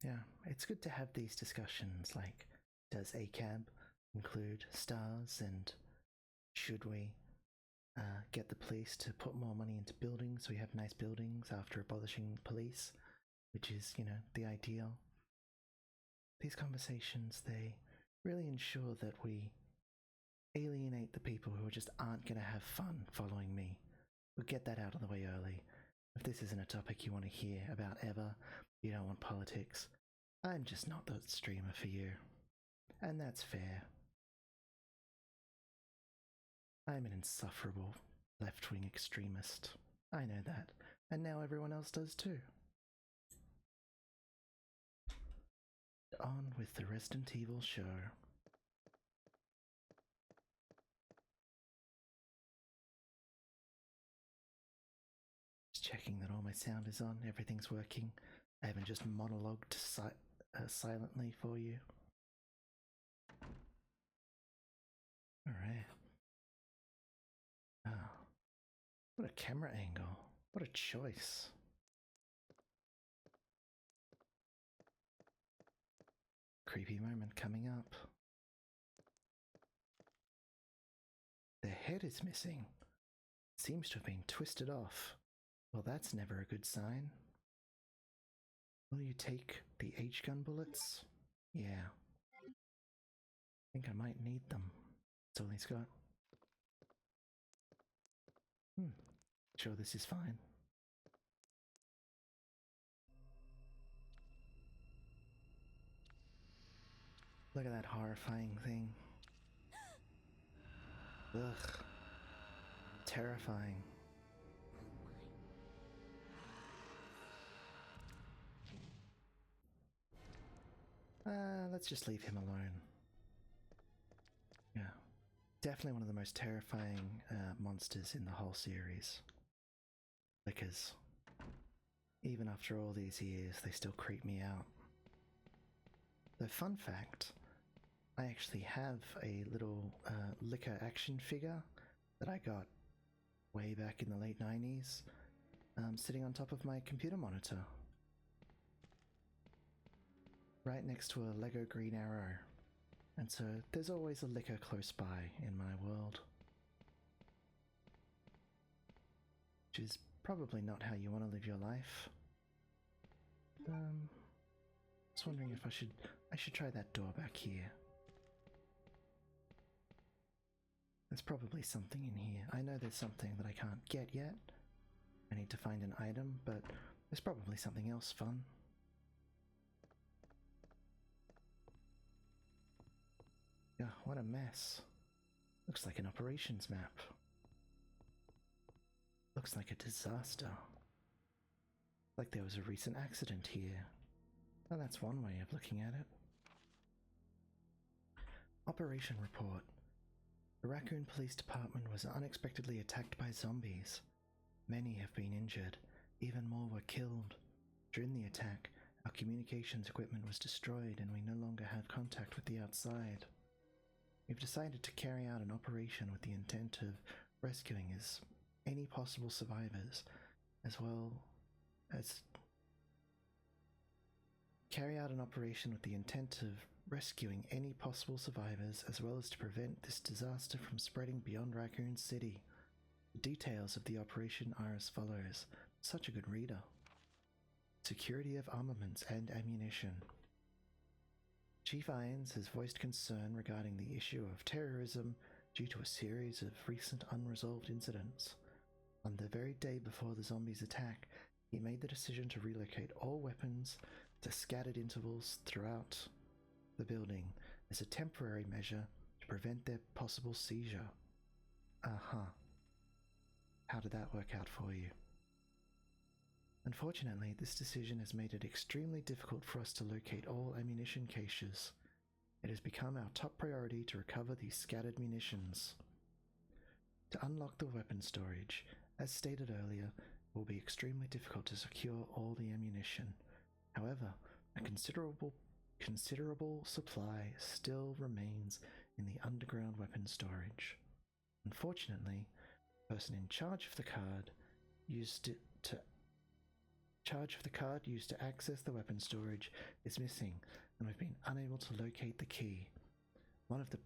Speaker 1: Yeah, it's good to have these discussions like, does ACAB include stars, and should we get the police to put more money into buildings so we have nice buildings after abolishing police, which is, the ideal. These conversations, they really ensure that we alienate the people who just aren't going to have fun following me. We'll get that out of the way early. If this isn't a topic you want to hear about ever, you don't want politics, I'm just not the streamer for you. And that's fair. I'm an insufferable left-wing extremist. I know that, and now everyone else does too. On with the Resident Evil show. Just checking that all my sound is on, everything's working. I haven't just monologued silently for you. Alright. Oh, what a camera angle. What a choice. Creepy moment coming up. The head is missing. Seems to have been twisted off. Well, that's never a good sign. Will you take the H-gun bullets? Yeah. I think I might need them. That's all he's got. Sure, this is fine. Look at that horrifying thing. Ugh. Terrifying. Let's just leave him alone. Yeah. Definitely one of the most terrifying monsters in the whole series. Because even after all these years, they still creep me out. The fun fact, I actually have a little Licker action figure that I got way back in the late 90s, sitting on top of my computer monitor. Right next to a Lego Green Arrow. And so there's always a Licker close by in my world. Which is probably not how you want to live your life. Just wondering if I should try that door back here. There's probably something in here. I know there's something that I can't get yet. I need to find an item, but there's probably something else fun. Yeah, what a mess. Looks like an operations map. Looks like a disaster. Like there was a recent accident here. Well, that's one way of looking at it. Operation report. The Raccoon Police Department was unexpectedly attacked by zombies. Many have been injured. Even more were killed. During the attack, our communications equipment was destroyed and we no longer have contact with the outside. We've decided to carry out an operation with the intent of rescuing as any possible survivors, as well as to prevent this disaster from spreading beyond Raccoon City. The details of the operation are as follows. Such a good reader. Security of armaments and ammunition. Chief Irons has voiced concern regarding the issue of terrorism due to a series of recent unresolved incidents. On the very day before the zombies' attack, he made the decision to relocate all weapons to scattered intervals throughout the building as a temporary measure to prevent their possible seizure. How did that work out for you? Unfortunately, this decision has made it extremely difficult for us to locate all ammunition caches. It has become our top priority to recover these scattered munitions. To unlock the weapon storage, as stated earlier, it will be extremely difficult to secure all the ammunition. However, a considerable supply still remains in the underground weapon storage. Unfortunately, the person in charge of the card used it to Charge of the card used to access the weapon storage is missing, and we've been unable to locate the key. One of the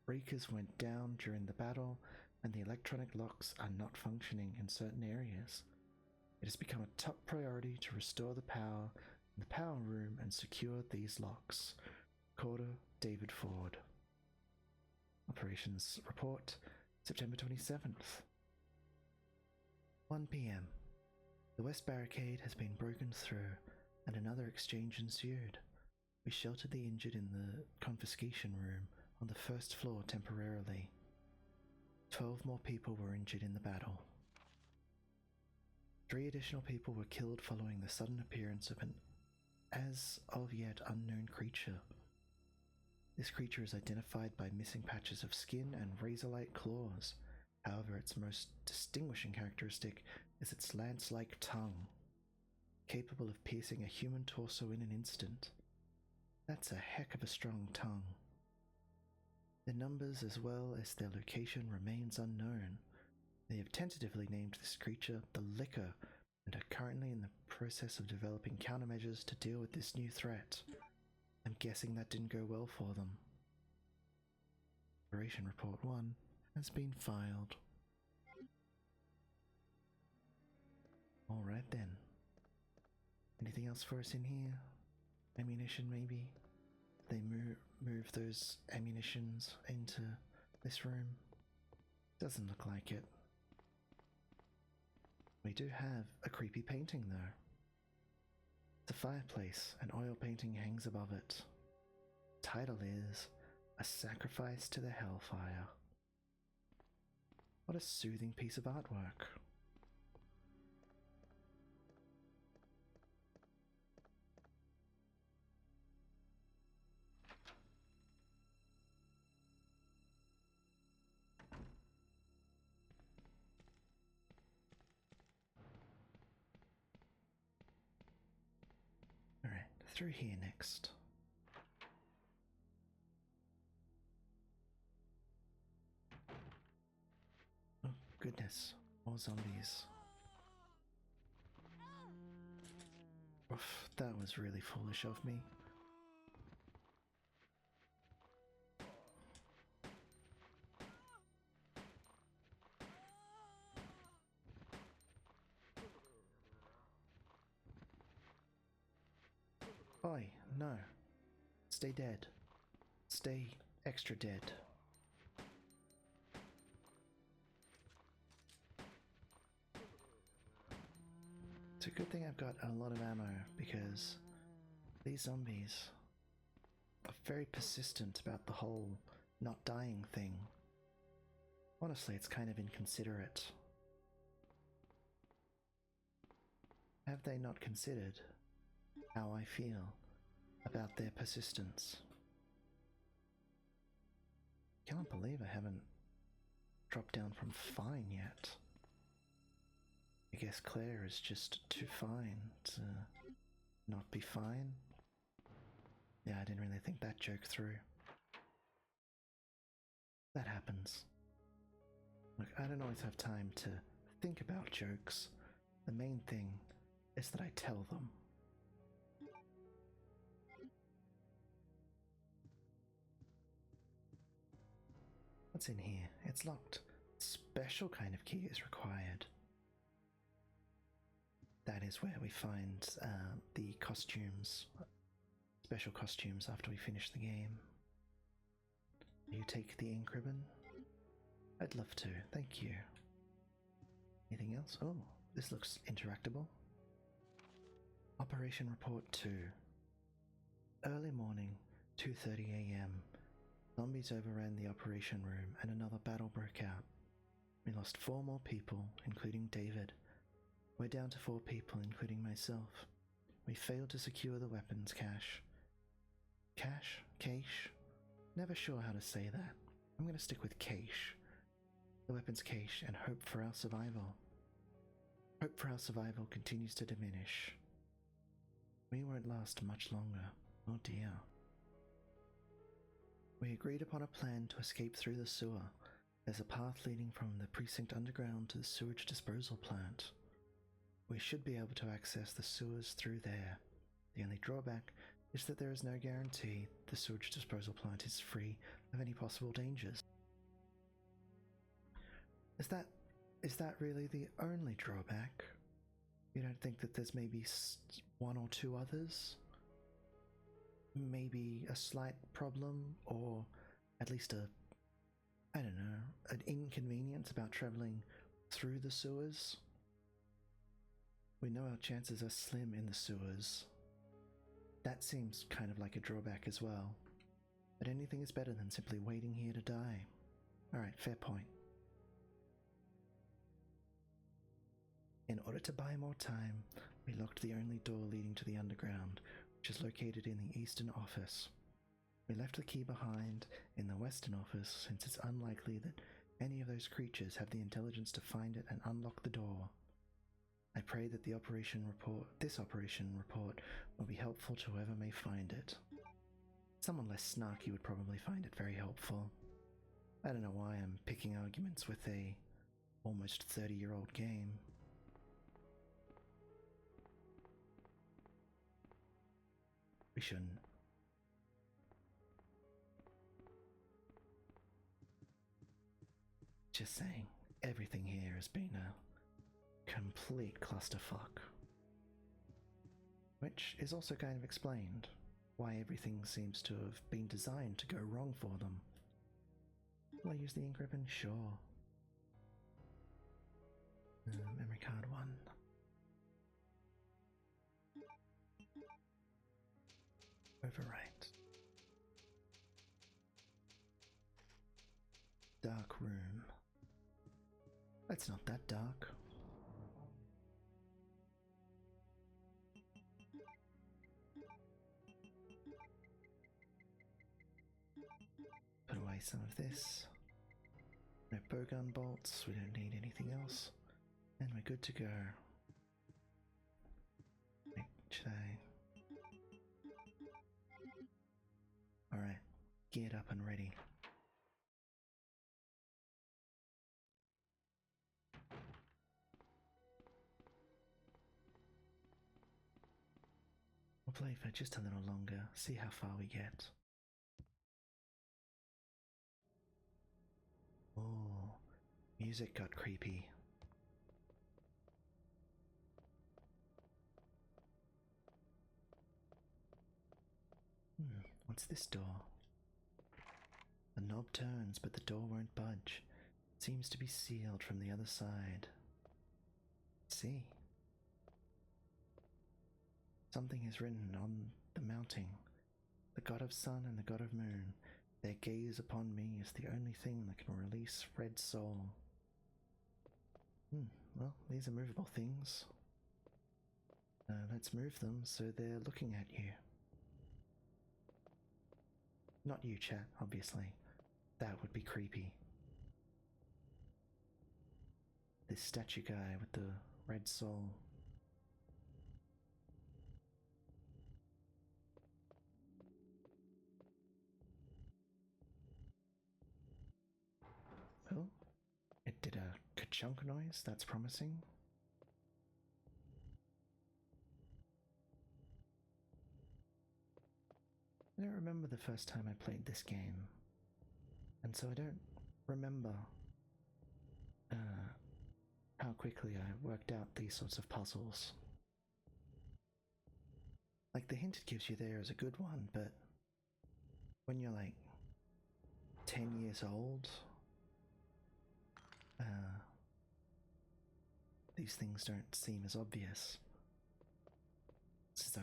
Speaker 1: breakers went down during the battle, and the electronic locks are not functioning in certain areas. It has become a top priority to restore the power in the power room and secure these locks. Recorder David Ford. Operations Report, September 27th. 1 p.m. The west barricade has been broken through, and another exchange ensued. We sheltered the injured in the confiscation room on the first floor temporarily. 12 more people were injured in the battle. 3 additional people were killed following the sudden appearance of an as of yet unknown creature. This creature is identified by missing patches of skin and razor-like claws. However, its most distinguishing characteristic is its lance-like tongue, capable of piercing a human torso in an instant. That's a heck of a strong tongue. Their numbers as well as their location remains unknown. They have tentatively named this creature the Licker and are currently in the process of developing countermeasures to deal with this new threat. I'm guessing that didn't go well for them. Operation Report 1 has been filed. Alright then. Anything else for us in here? Ammunition maybe? They move those ammunitions into this room? Doesn't look like it. We do have a creepy painting though. The fireplace, an oil painting hangs above it. Title is A Sacrifice to the Hellfire. What a soothing piece of artwork. Alright, through here next. Oh goodness, more zombies. Oof, that was really foolish of me. Oi, no. Stay dead. Stay extra dead. It's a good thing I've got a lot of ammo because these zombies are very persistent about the whole not dying thing. Honestly, it's kind of inconsiderate. Have they not considered how I feel about their persistence? Can't believe I haven't dropped down from fine yet. I guess Claire is just too fine to not be fine. Yeah, I didn't really think that joke through. That happens. Look, I don't always have time to think about jokes. The main thing is that I tell them. What's in here? It's locked. Special kind of key is required. That is where we find the costumes, special costumes after we finish the game. You take the ink ribbon? I'd love to, thank you. Anything else? Oh, this looks interactable. Operation Report 2. Early morning, 2:30 a.m. Zombies overran the operation room and another battle broke out. We lost 4 more people, including David. We're down to 4 people, including myself. We failed to secure the weapons cache. Cache? Cache? Never sure how to say that. I'm gonna stick with cache. The weapons cache and hope for our survival. Hope for our survival continues to diminish. We won't last much longer. Oh dear. We agreed upon a plan to escape through the sewer. There's a path leading from the precinct underground to the sewage disposal plant. we should be able to access the sewers through there. The only drawback is that there is no guarantee the sewage disposal plant is free of any possible dangers. Is that really the only drawback? You don't think that there's maybe one or two others? Maybe a slight problem, or at least I don't know, an inconvenience about traveling through the sewers? We know our chances are slim in the sewers. That seems kind of like a drawback as well. But anything is better than simply waiting here to die. Alright, fair point. In order to buy more time, we locked the only door leading to the underground, which is located in the eastern office. We left the key behind in the western office since it's unlikely that any of those creatures have the intelligence to find it and unlock the door. I pray that this operation report will be helpful to whoever may find it. Someone less snarky would probably find it very helpful. I don't know why I'm picking arguments with a almost 30-year-old game. We shouldn't. Just saying, everything here has been a complete clusterfuck. Which is also kind of explained why everything seems to have been designed to go wrong for them. Will I use the ink ribbon? Sure. Memory card 1. Overwrite. Dark room. It's not that dark. Put away some of this. No bowgun bolts, we don't need anything else. And we're good to go. Should I... Alright, geared up and ready. We'll play for just a little longer, see how far we get. Oh, music got creepy. What's this door? The knob turns, but the door won't budge. It seems to be sealed from the other side. Let's see. Something is written on the mounting. The god of sun and the god of moon. Their gaze upon me is the only thing that can release red soul. Well, these are movable things. Let's move them so they're looking at you. Not you, chat, obviously. That would be creepy. This statue guy with the red soul. Oh, it did a ka-chunk noise, that's promising. I don't remember the first time I played this game, and so I don't remember how quickly I worked out these sorts of puzzles. Like, the hint it gives you there is a good one, but when you're like 10 years old, these things don't seem as obvious. Since I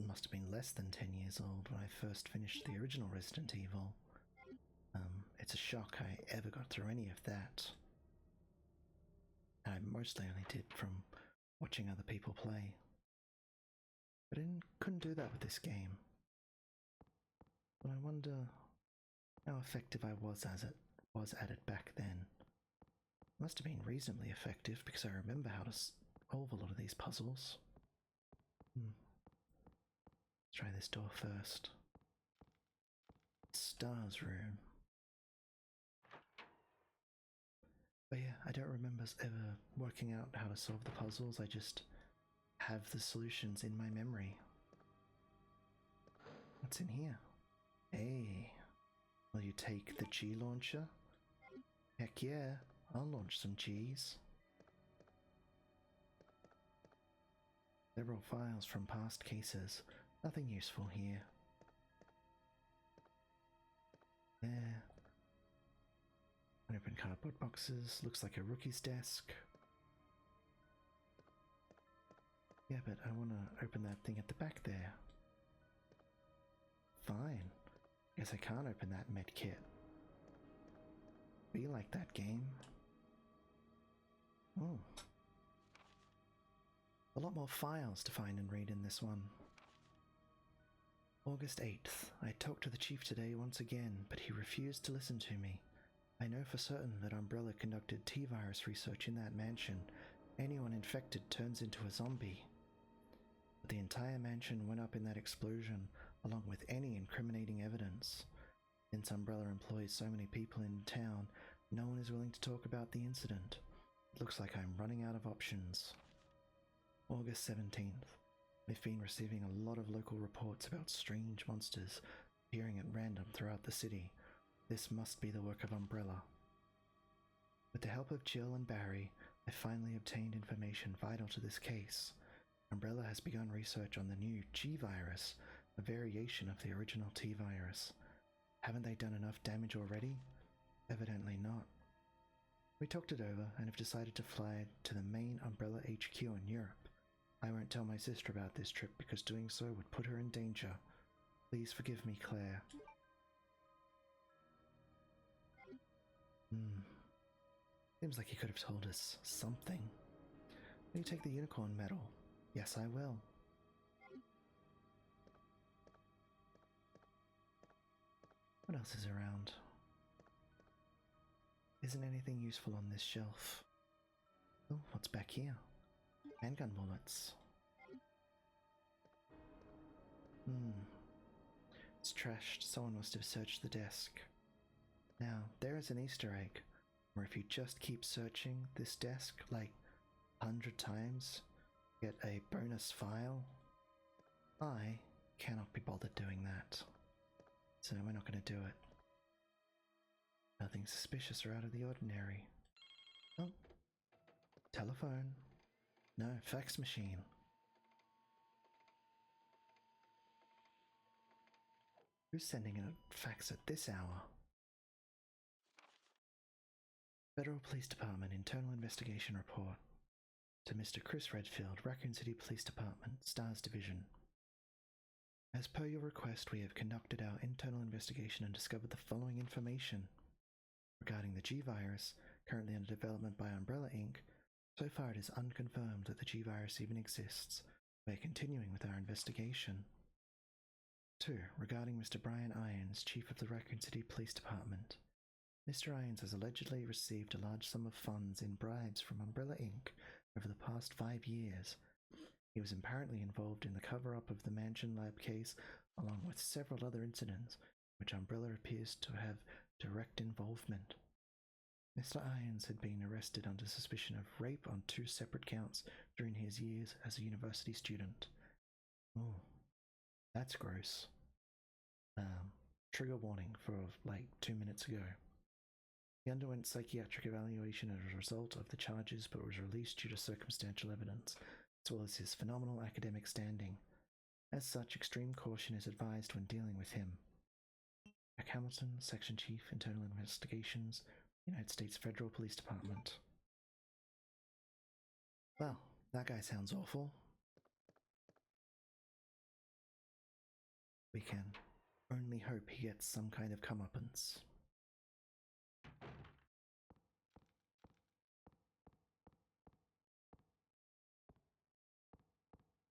Speaker 1: must have been less than 10 years old when I first finished the original Resident Evil. It's a shock I ever got through any of that. I mostly only did from watching other people play. But I couldn't do that with this game. But I wonder how effective I was at it back then. Must have been reasonably effective because I remember how to solve a lot of these puzzles. Let's try this door first. Stars room. But yeah, I don't remember ever working out how to solve the puzzles. I just have the solutions in my memory. What's in here? Hey, will you take the G launcher? Heck yeah, I'll launch some G's. Several files from past cases. Nothing useful here. There. Open cardboard boxes. Looks like a rookie's desk. Yeah, but I want to open that thing at the back there. Fine. Guess I can't open that med kit. Be like that game. Oh. A lot more files to find and read in this one. August 8th. I talked to the chief today once again, but he refused to listen to me. I know for certain that Umbrella conducted T-virus research in that mansion. Anyone infected turns into a zombie. But the entire mansion went up in that explosion, along with any incriminating evidence. Since Umbrella employs so many people in town, no one is willing to talk about the incident. It looks like I'm running out of options. August 17th. I've been receiving a lot of local reports about strange monsters appearing at random throughout the city. This must be the work of Umbrella. With the help of Jill and Barry, I finally obtained information vital to this case. Umbrella has begun research on the new G-virus, a variation of the original T-virus. Haven't they done enough damage already? Evidently not. We talked it over and have decided to fly to the main Umbrella HQ in Europe. I won't tell my sister about this trip because doing so would put her in danger. Please forgive me, Claire. Seems like he could have told us something. Will you take the unicorn medal? Yes, I will. What else is around? Isn't anything useful on this shelf? Oh, what's back here? Handgun bullets. It's trashed. Someone must have searched the desk. Now, there is an Easter egg, where if you just keep searching this desk like 100 times, get a bonus file. I cannot be bothered doing that, so we're not going to do it. Nothing suspicious or out of the ordinary. Oh, telephone. No, fax machine. Who's sending a fax at this hour? Federal Police Department Internal Investigation Report. To Mr. Chris Redfield, Raccoon City Police Department, Stars Division. As per your request, we have conducted our internal investigation and discovered the following information. Regarding the G-virus, currently under development by Umbrella Inc., so far it is unconfirmed that the G-virus even exists. We are continuing with our investigation. 2. Regarding Mr. Brian Irons, Chief of the Raccoon City Police Department. Mr. Irons has allegedly received a large sum of funds in bribes from Umbrella Inc. over the past 5 years. He was apparently involved in the cover-up of the Mansion Lab case, along with several other incidents, which Umbrella appears to have direct involvement. Mr. Irons had been arrested under suspicion of rape on 2 separate counts during his years as a university student. Oh, that's gross. Trigger warning for like 2 minutes ago. He underwent psychiatric evaluation as a result of the charges but was released due to circumstantial evidence, as well as his phenomenal academic standing. As such, extreme caution is advised when dealing with him. Jack Hamilton, Section Chief, Internal Investigations, United States Federal Police Department. Well, that guy sounds awful. We can only hope he gets some kind of comeuppance.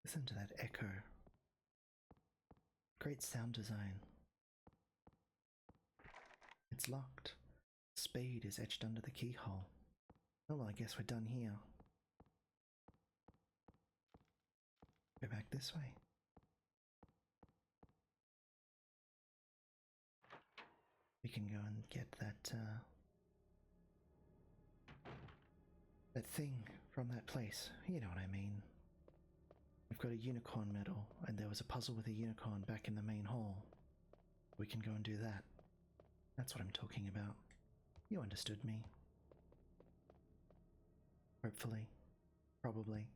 Speaker 1: Listen to that echo. Great sound design. It's locked. Spade is etched under the keyhole. Oh well, I guess we're done here. Go back this way. We can go and get that That thing from that place, you know what I mean. We've got a unicorn medal, and there was a puzzle with a unicorn back in the main hall. We can go and do that. That's what I'm talking about. You understood me. Hopefully. Probably.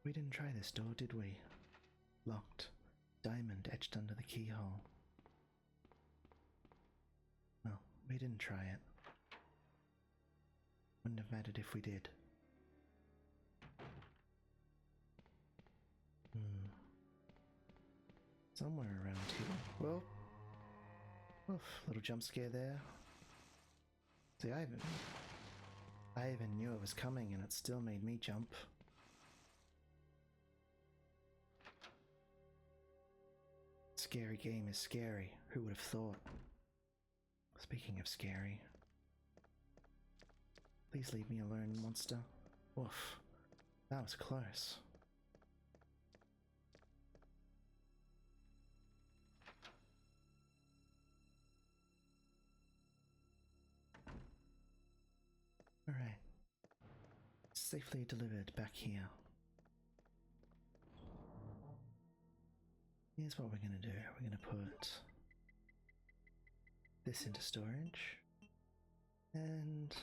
Speaker 1: We didn't try this door, did we? Locked. Diamond etched under the keyhole. Well, we didn't try it. Wouldn't have mattered if we did. Somewhere around here. Well, oof, little jump scare there. See, I even knew it was coming and it still made me jump. Scary game is scary. Who would have thought? Speaking of scary. Please leave me alone, monster. Oof. That was close. Alright. Safely delivered back here. Here's what we're gonna do. We're gonna put this into storage. And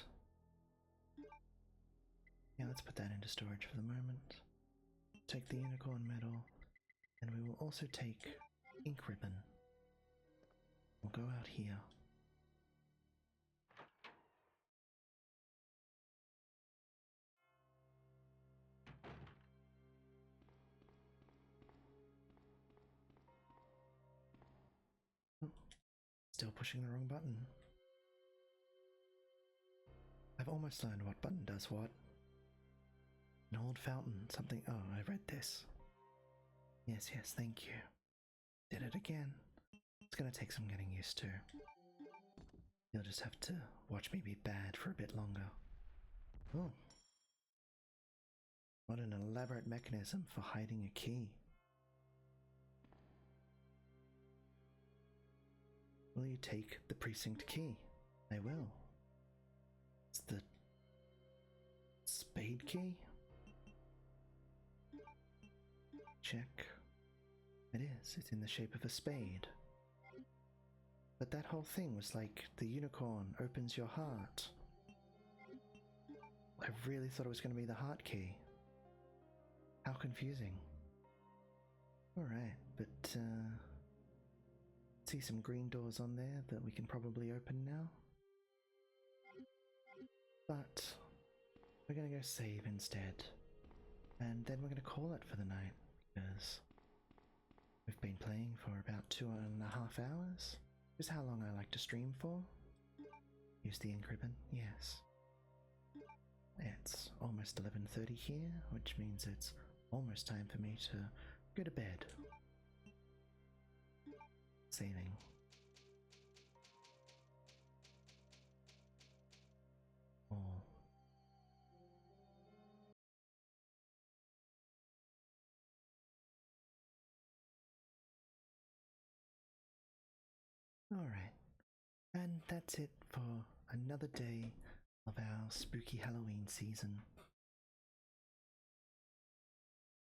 Speaker 1: yeah, let's put that into storage for the moment. Take the unicorn medal, and we will also take ink ribbon. We'll go out here. Still pushing the wrong button. I've almost learned what button does what. An old fountain, something. Oh, I read this. Yes, thank you. Did it again. It's gonna take some getting used to. You'll just have to watch me be bad for a bit longer. Oh. What an elaborate mechanism for hiding a key. Will you take the precinct key? I will. It's the spade key? Check. It is. It's in the shape of a spade. But that whole thing was like the unicorn opens your heart. I really thought it was going to be the heart key. How confusing. Alright, but see some green doors on there that we can probably open now. But we're gonna go save instead. And then we're gonna call it for the night, because we've been playing for about 2.5 hours. Is how long I like to stream for. Use the ink ribbon, yes. It's almost 11:30 here, which means it's almost time for me to go to bed. Saving. Oh. Alright. And that's it for another day of our spooky Halloween season.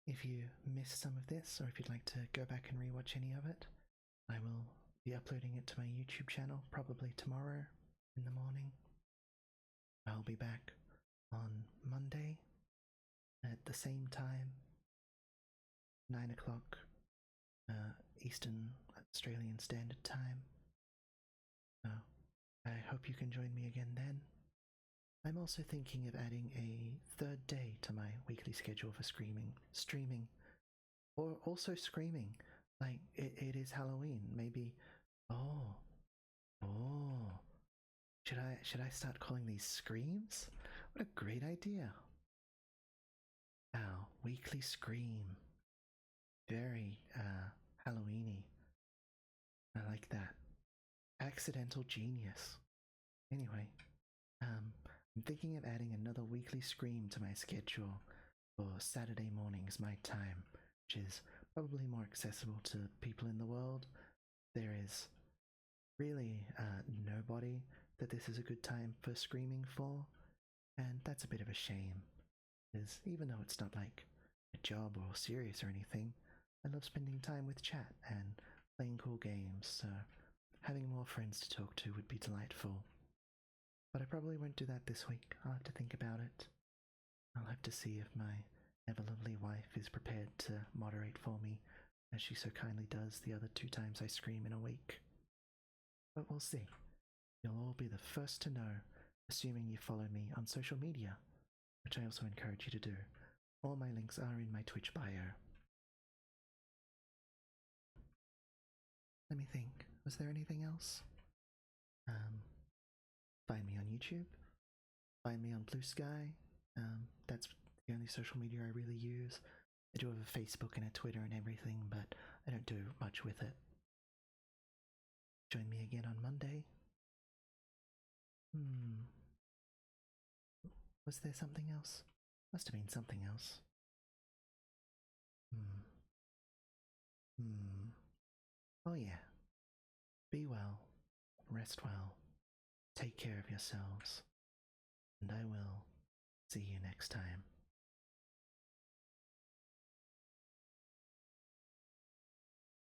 Speaker 1: If you missed some of this, or if you'd like to go back and rewatch any of it, I will be uploading it to my YouTube channel probably tomorrow in the morning. I'll be back on Monday at the same time, 9 o'clock Eastern Australian Standard Time. So I hope you can join me again then. I'm also thinking of adding a third day to my weekly schedule for streaming, or also screaming. Like, it is Halloween, maybe. Oh. Should I start calling these screams? What a great idea. Our weekly scream. Very, Halloweeny. I like that. Accidental genius. Anyway, I'm thinking of adding another weekly scream to my schedule for Saturday mornings, my time, which is probably more accessible to people in the world. There is really nobody that this is a good time for screaming for, and that's a bit of a shame, because even though it's not like a job or serious or anything, I love spending time with chat and playing cool games, so having more friends to talk to would be delightful. But I probably won't do that this week. I'll have to think about it. I'll have to see if my ever lovely wife is prepared to moderate for me, as she so kindly does the other 2 times I scream in a week. But we'll see. You'll all be the first to know, assuming you follow me on social media, which I also encourage you to do. All my links are in my Twitch bio. Let me think. Was there anything else? Find me on YouTube. Find me on Blue Sky. That's the only social media I really use. I do have a Facebook and a Twitter and everything, but I don't do much with it. Join me again on Monday. Was there something else? Must have been something else. Oh yeah. Be well. Rest well. Take care of yourselves. And I will see you next time.